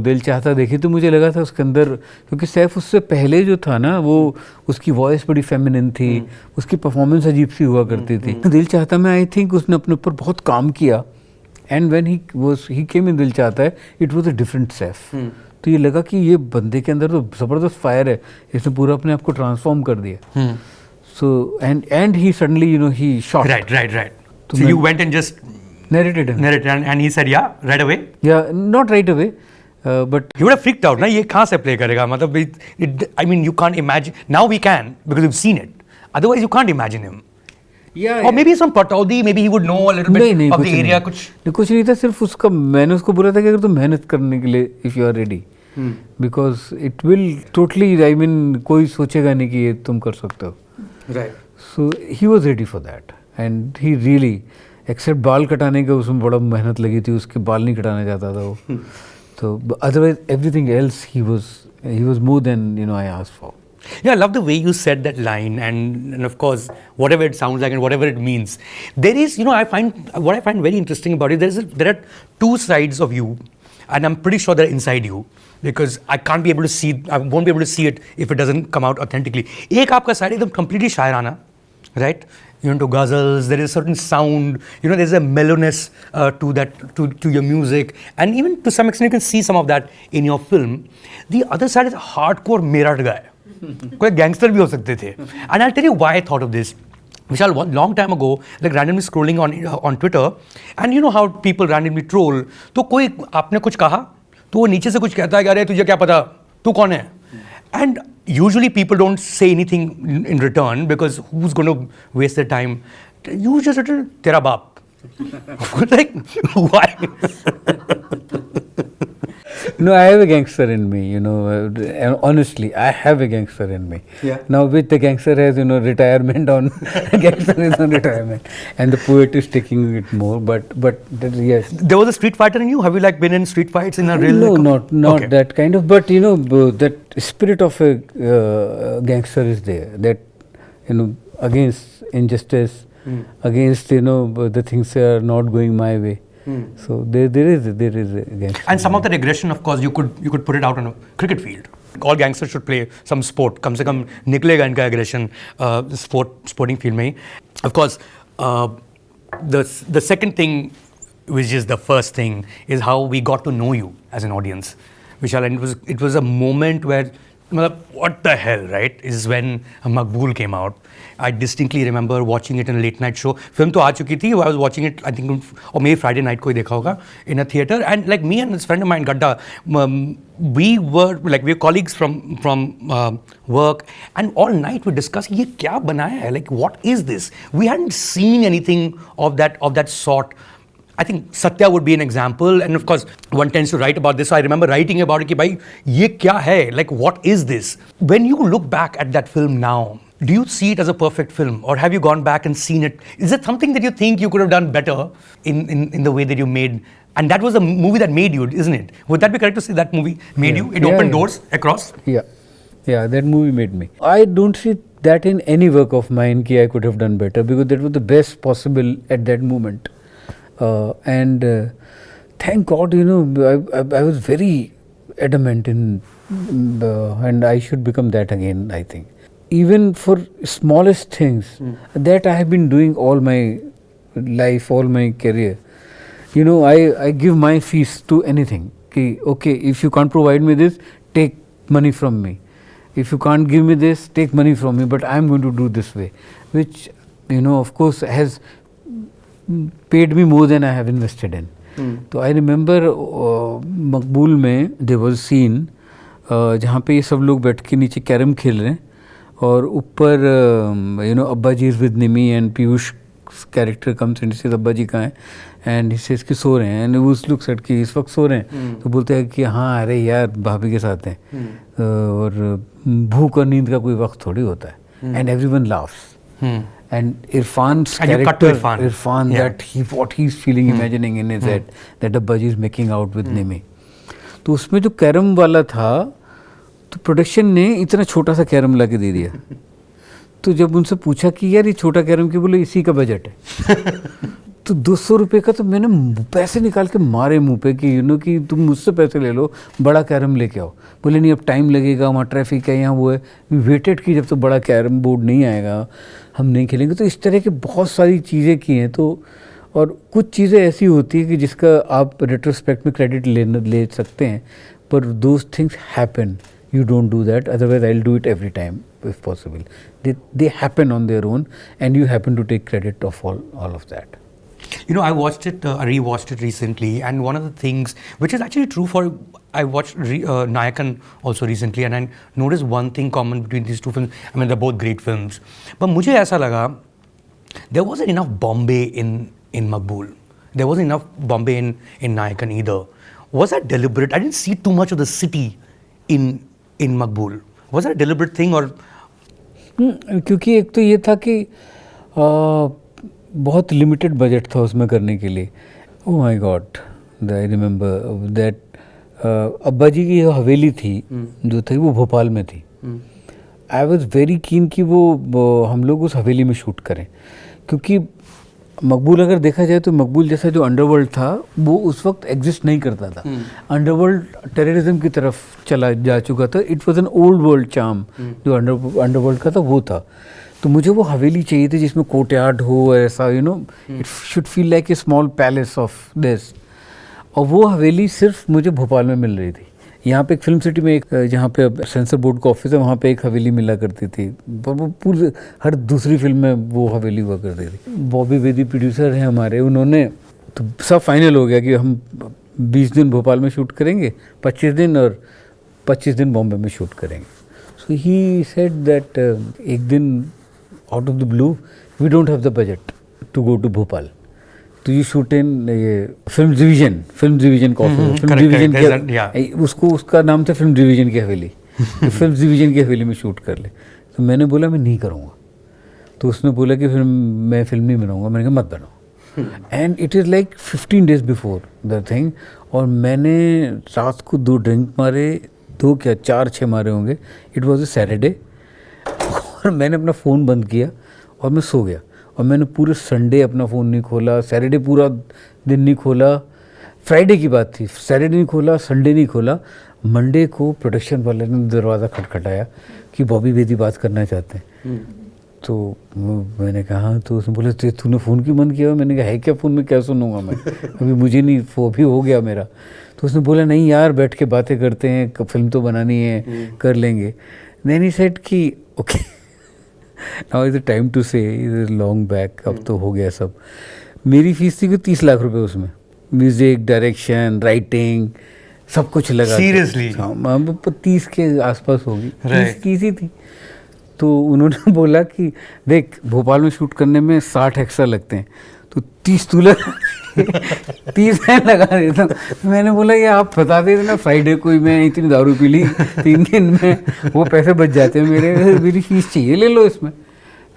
दिल चाहता देखी तो मुझे लगा था उसके अंदर, क्योंकि सैफ उससे पहले जो था ना वो उसकी वॉइस बड़ी फेमिनिन थी, उसकी परफॉर्मेंस अजीब सी हुआ करती थी. दिल चाहता में आई थिंक उसने अपने ऊपर बहुत काम किया. एंड व्हेन ही केम इन दिल चाहता है, it was a different Saif. तो ये लगा कि ये बंदे के अंदर तो ज़बरदस्त फायर है, इसने पूरा अपने आप को ट्रांसफॉर्म कर दिया. So and he suddenly he shot. Right. So you went and just narrated and he said right away. Yeah, not right away. But you would have freaked out ना, ये कहाँ से play करेगा, मतलब I mean you can't imagine. Now we can because we've seen it. Otherwise you can't imagine him. Or maybe some Pataudi, maybe he would know a little bit of the area. कुछ नहीं था, सिर्फ मैंने उसको बोला था कि अगर तुम मेहनत करने के लिए if you are ready, because it will totally, I mean कोई सोचेगा नहीं कि ये तुम कर सकते हो. Right. So he was ready for that and he really, except बाल कटाने का उसमें बड़ा मेहनत लगी थी, उसके बाल नहीं कटाना चाहता था वो. तो otherwise everything else he was more than I asked for. Yeah, I love the way you said that line, and of course, whatever it sounds like and whatever it means, there is, I find very interesting about it. There are two sides of you, and I'm pretty sure they're inside you, because I won't be able to see it if it doesn't come out authentically. एक आपका side एकदम completely Shayrana, right? You're into ghazals. There is a certain sound. There's a mellowness to that, to your music, and even to some extent you can see some of that in your film. The other side is a hardcore Meerut guy. कोई gangster भी हो सकते थे. And I'll tell you why I thought of this. Vishal, one long time ago, like randomly scrolling on Twitter, and you know how people randomly troll. तो कोई आपने कुछ कहा तो वो नीचे से कुछ कहता है कि अरे तुझे क्या पता, तू कौन है? And usually people don't say anything in return because who's going to waste their time? You just written तेरा बाप. Like why? No, I have a gangster in me, and honestly, I have a gangster in me. Yeah. Now, with the gangster has, retirement on, gangster is on retirement, and the poet is taking it more, but yes. There was a street fighter in you? Have you been in street fights in a real? No, not okay. That kind of, but that spirit of a gangster is there, that, against injustice, against, the things are not going my way. So there is gangster. And some of that aggression, of course, you could put it out on a cricket field. All gangsters should play some sport. कम से कम निकलेगा इनका aggression sporting field में. Of course, the second thing, which is the first thing, is how we got to know you as an audience, Vishal. And it was a moment where, what the hell, right? Is when Maqbool came out. I distinctly remember watching it in a late night show. Film to aa chuki thi. I was watching it, I think, or maybe Friday night ko hi dekha hoga, in a theater. And like me and this friend of mine, Gadda, we were colleagues from work, and all night we discussed, ye kya banaya hai? Like, what is this? We hadn't seen anything of that sort. I think Satya would be an example, and of course one tends to write about this. So I remember writing about it, ki bhai, ye kya hai? Like, what is this? When you look back at that film now, do you see it as a perfect film, or have you gone back and seen it? Is it something that you think you could have done better in the way that you made? And that was the movie that made you, isn't it? Would that be correct to say that movie made you? It opened doors across? Yeah, that movie made me. I don't see that in any work of mine ki I could have done better, because that was the best possible at that moment. And thank God, I was very adamant and I should become that again, I think. Even for smallest things that I have been doing all my life, all my career. I give my fees to anything. Okay, if you can't provide me this, take money from me. If you can't give me this, take money from me, but I'm going to do this way. Which, of course, has paid me more than I have invested in. So I remember Maqbool में there was a scene जहाँ पे ये सब लोग बैठ के नीचे carrom खेल रहे हैं और ऊपर Abba ji is with Nimmi and Piyush character comes and says Abba ji कहाँ हैं एंड ही सेज कि सो रहे हैं एंड उस लुक्स एट कि इस वक्त सो रहे हैं तो बोलते हैं कि हाँ अरे यार भाभी के साथ हैं और भूख और नींद का कोई वक्त थोड़ी होता है and everyone laughs and Irfan's character, Irfan, that what he's feeling, imagining in his head, that Abbaji is making out with Nimi. तो उसमें जो कैरम वाला था, तो प्रोडक्शन ने इतना छोटा सा कैरम ला के दे दिया. तो जब उनसे पूछा कि यार ये छोटा कैरम क्यों, बोले इसी का बजट है. तो 200 रुपये का तो मैंने पैसे निकाल के मारे मुंह पे कि कि तुम मुझसे पैसे ले लो, बड़ा कैरम लेके आओ. बोले नहीं अब टाइम लगेगा, वहाँ ट्रैफिक है, यहाँ वो है. वेटेड की जब तो बड़ा कैरम बोर्ड नहीं आएगा हम नहीं खेलेंगे. तो इस तरह की बहुत सारी चीज़ें की हैं. तो और कुछ चीज़ें ऐसी होती है कि जिसका आप रेट्रोस्पेक्ट में क्रेडिट ले सकते हैं, पर those things happen. You don't do that, otherwise I'll do it every time if possible. They happen on their own and you happen to take credit of all of that. I watched it, I rewatched it recently, and one of the things which is actually true for, I watched Nayakan also recently, and I noticed one thing common between these two films. I mean, they're both great films, but मुझे ऐसा लगा there wasn't enough Bombay in Maqbool. There wasn't enough Bombay in Nayakan either. Was that deliberate? I didn't see too much of the city in Maqbool. Was that a deliberate thing or? क्योंकि एक तो ये था कि बहुत limited budget था उसमें करने के लिए. Oh my God, I remember that अब्बा जी की हवेली थी जो थी वो भोपाल में थी. आई वॉज वेरी कीन कि वो हम लोग उस हवेली में शूट करें, क्योंकि मकबूल अगर देखा जाए तो मकबूल जैसा जो अंडरवर्ल्ड था वो उस वक्त एग्जिस्ट नहीं करता था. अंडरवर्ल्ड टेररिज्म की तरफ चला जा चुका था. It was an old world charm जो अंडरवर्ल्ड का था वो था. तो मुझे वो हवेली चाहिए थी जिसमें कोर्टयार्ड हो, ऐसा it should feel like A small palace of this. और वो हवेली सिर्फ मुझे भोपाल में मिल रही थी. यहाँ पे एक फिल्म सिटी में एक जहाँ पे सेंसर बोर्ड का ऑफिस है वहाँ पे एक हवेली मिला करती थी, पर वो पूरी हर दूसरी फिल्म में वो हवेली हुआ करती थी. बॉबी बेदी प्रोड्यूसर हैं हमारे, उन्होंने तो सब फाइनल हो गया कि हम 20 दिन भोपाल में शूट करेंगे, 25 दिन और 25 दिन बॉम्बे में शूट करेंगे. सो ही सेड दैट एक दिन out of the blue we don't have the budget to go to Bhopal, तो यू शूट इन ये फिल्म डिवीजन का ऑफिस, फिल्म डिवीजन के उसको उसका नाम था फिल्म डिवीजन की हवेली. फिल्म डिवीजन की हवेली में शूट कर ले. तो मैंने बोला मैं नहीं करूँगा. तो उसने बोला कि फिर मैं फिल्म नहीं बनाऊँगा. मैंने कहा मत बनाओ. And it is like 15 days before the thing. और मैंने रात को 2 ड्रिंक मारे, 2 क्या 4-6 मारे होंगे. It was a Saturday. और मैंने अपना फ़ोन बंद किया और मैं सो गया. और मैंने पूरे संडे अपना फ़ोन नहीं खोला, सैटरडे पूरा दिन नहीं खोला, फ्राइडे की बात थी, सैटरडे नहीं खोला, संडे नहीं खोला। मंडे को प्रोडक्शन वाले ने दरवाज़ा खटखटाया कि बॉबी बेदी बात करना चाहते हैं। तो मैंने कहा हाँ, तो उसने बोले तूने फ़ोन क्यों बंद किया? मैंने कहा है क्या फ़ोन में, क्या सुनूंगा मैं, अभी मुझे नहीं, वो भी हो गया मेरा। तो उसने बोला नहीं यार, बैठ के बातें करते हैं, फिल्म तो बनानी है, कर लेंगे। देन ही सेड कि okay, now is the time to say, is long back, अब तो हो गया सब। मेरी फीस थी कोई 30 लाख रुपए उसमें, म्यूज़िक, डायरेक्शन, राइटिंग, सब कुछ लगा। सीरियसली? हाँ, 30 के आसपास होगी, 30 ही थी। तो उन्होंने बोला कि देख, भोपाल में शूट करने में 60 एक्स्ट्रा लगते हैं, तो 30 तू लगा 30 मैं लगा देता हूँ। मैंने बोला ये आप बता देते ना, फ्राइडे को ही मैं इतनी दारू पी ली 3 दिन में, वो पैसे बच जाते हैं मेरी फीस चाहिए, ले लो इसमें।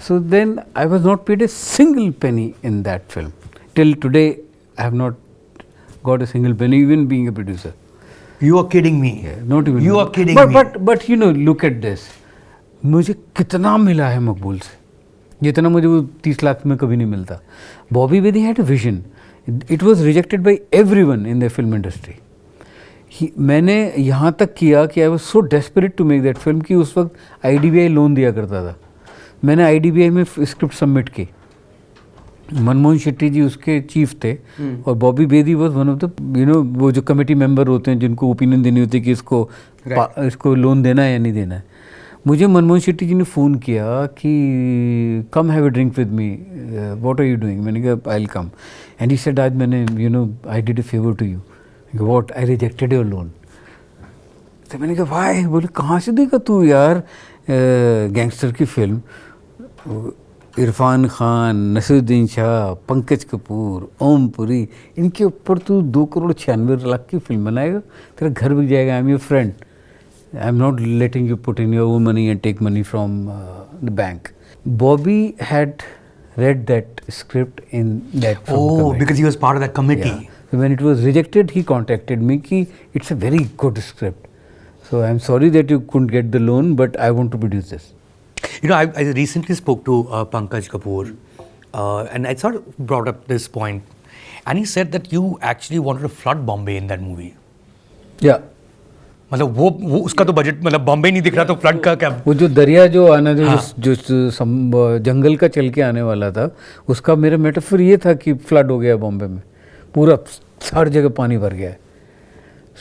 So then I was not paid a single penny in that film till today. I have not got a single penny even being a producer. You are kidding me. Yeah, not even. You are kidding but, me. But you know, look at this. मुझे कितना मिला है मकबूल से, जितना मुझे वो 30 लाख में कभी नहीं मिलता। Bobby Bedi had a vision, it was rejected by everyone in the film industry. मैंने यहाँ तक किया कि I was so desperate to make that film कि उस वक्त IDBI लोन दिया करता था। मैंने IDBI में स्क्रिप्ट सबमिट की, मनमोहन शेट्टी जी उसके चीफ थे, और Bobby Bedi was one of the वो जो कमेटी मेंबर होते हैं जिनको ओपिनियन देनी होती है कि इसको लोन देना है या नहीं देना है। मुझे मनमोहन शेट्टी जी ने फ़ोन किया कि come have a drink with me, what are you doing? मैंने कहा I will come, and he said आज मैंने I did a favour to you, what? I rejected your loan. तो मैंने कहा वाई? बोले कहाँ से देगा तू यार, गैंगस्टर की फिल्म, इरफान खान, नसीरुद्दीन शाह, पंकज कपूर, ओम पुरी, इनके ऊपर तू 2,96,00,000 की फिल्म बनाएगा, तेरा घर बिक जाएगा। I am your friend, I am not letting you put in your own money and take money from the bank. Bobby had read that script in that film. Oh, because he was part of that committee. Yeah. So when it was rejected, he contacted me कि it's a very good script. So I'm sorry that you couldn't get the loan, but I want to produce this. You know, I recently spoke to Pankaj Kapoor, and I sort of brought up this point, and he said that you actually wanted to flood Bombay in that movie. Yeah. मतलब वो उसका तो budget, मतलब बॉम्बे नहीं दिख रहा तो flood का क्या? वो जो दरिया जो आना जो जंगल का चल के आने वाला था, उसका मेरा मेटाफर ये था कि फ्लड हो गया बॉम्बे में, पूरा हर जगह पानी भर गया है।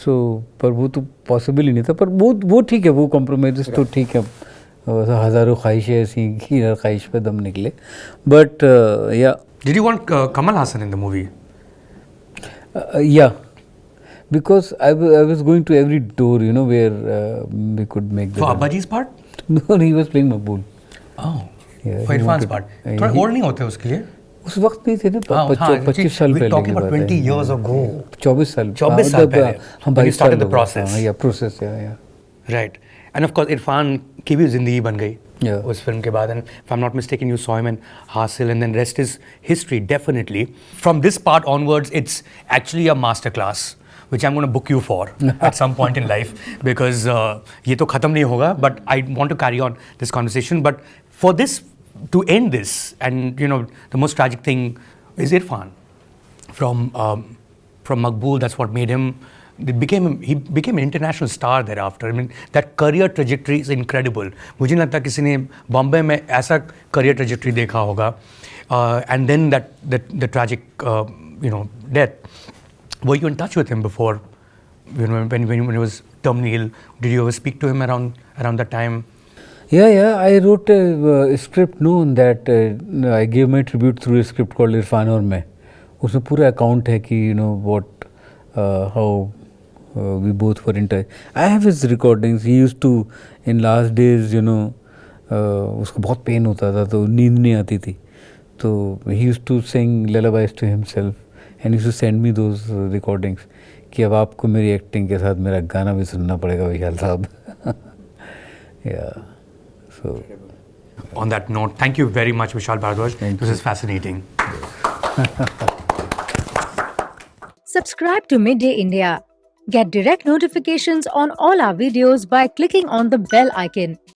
सो पर वो तो पॉसिबल ही नहीं था, पर वो ठीक है, वो कॉम्प्रोमाइज तो ठीक है। हज़ारों ख्वाहिशें ऐसी कि हर ख्वाहिश पे दम निकले, बट या। Did you want Kamal Hassan in the movie? Yeah. Because I was going to every door, where we could make the... For Abbaji's part? No, he was playing Maqbool. Oh. Yeah, for Irfan's part. थोड़ा old नहीं होते उसके लिए? उस वक्त नहीं थे ना, 25 साल पहले की बात है। We're talking about 20 years ago. 24 साल पहले. हम When you started the process. Yeah, process, yeah. Right. And of course, Irfan की भी जिंदगी बन गई उस फिल्म के बाद. And if I'm not mistaken, you saw him in Hasil, and then rest is history, definitely. From this part onwards, it's actually a masterclass, which I'm going to book you for at some point in life, because ये तो ख़त्म नहीं होगा, but I want to carry on this conversation. But for this, to end this, and the most tragic thing is Irfan from Maqbool. That's what made him. He became an international star thereafter. I mean, that career trajectory is incredible. मुझे नहीं लगता किसी ने बॉम्बे में ऐसा career trajectory देखा होगा. And then the tragic death. Were you in touch with him before, when he was terminal? Did you ever speak to him around that time? Yeah. I wrote a script known that I gave my tribute through a script called Irfan और मैं. उसमें पूरा account है कि what how we both were in touch. I have his recordings. He used to in last days उसको बहुत pain होता था तो नींद नहीं आती थी, तो he used to sing lullabies to himself. And used to send me those recordings कि अब आपको मेरी एक्टिंग के साथ मेरा गाना भी सुनना पड़ेगा विशाल साहब. Yeah. So on that note, thank you very much, Vishal Bhardwaj. This is fascinating. Subscribe to Midday India. Get direct notifications on all our videos by clicking on the bell icon.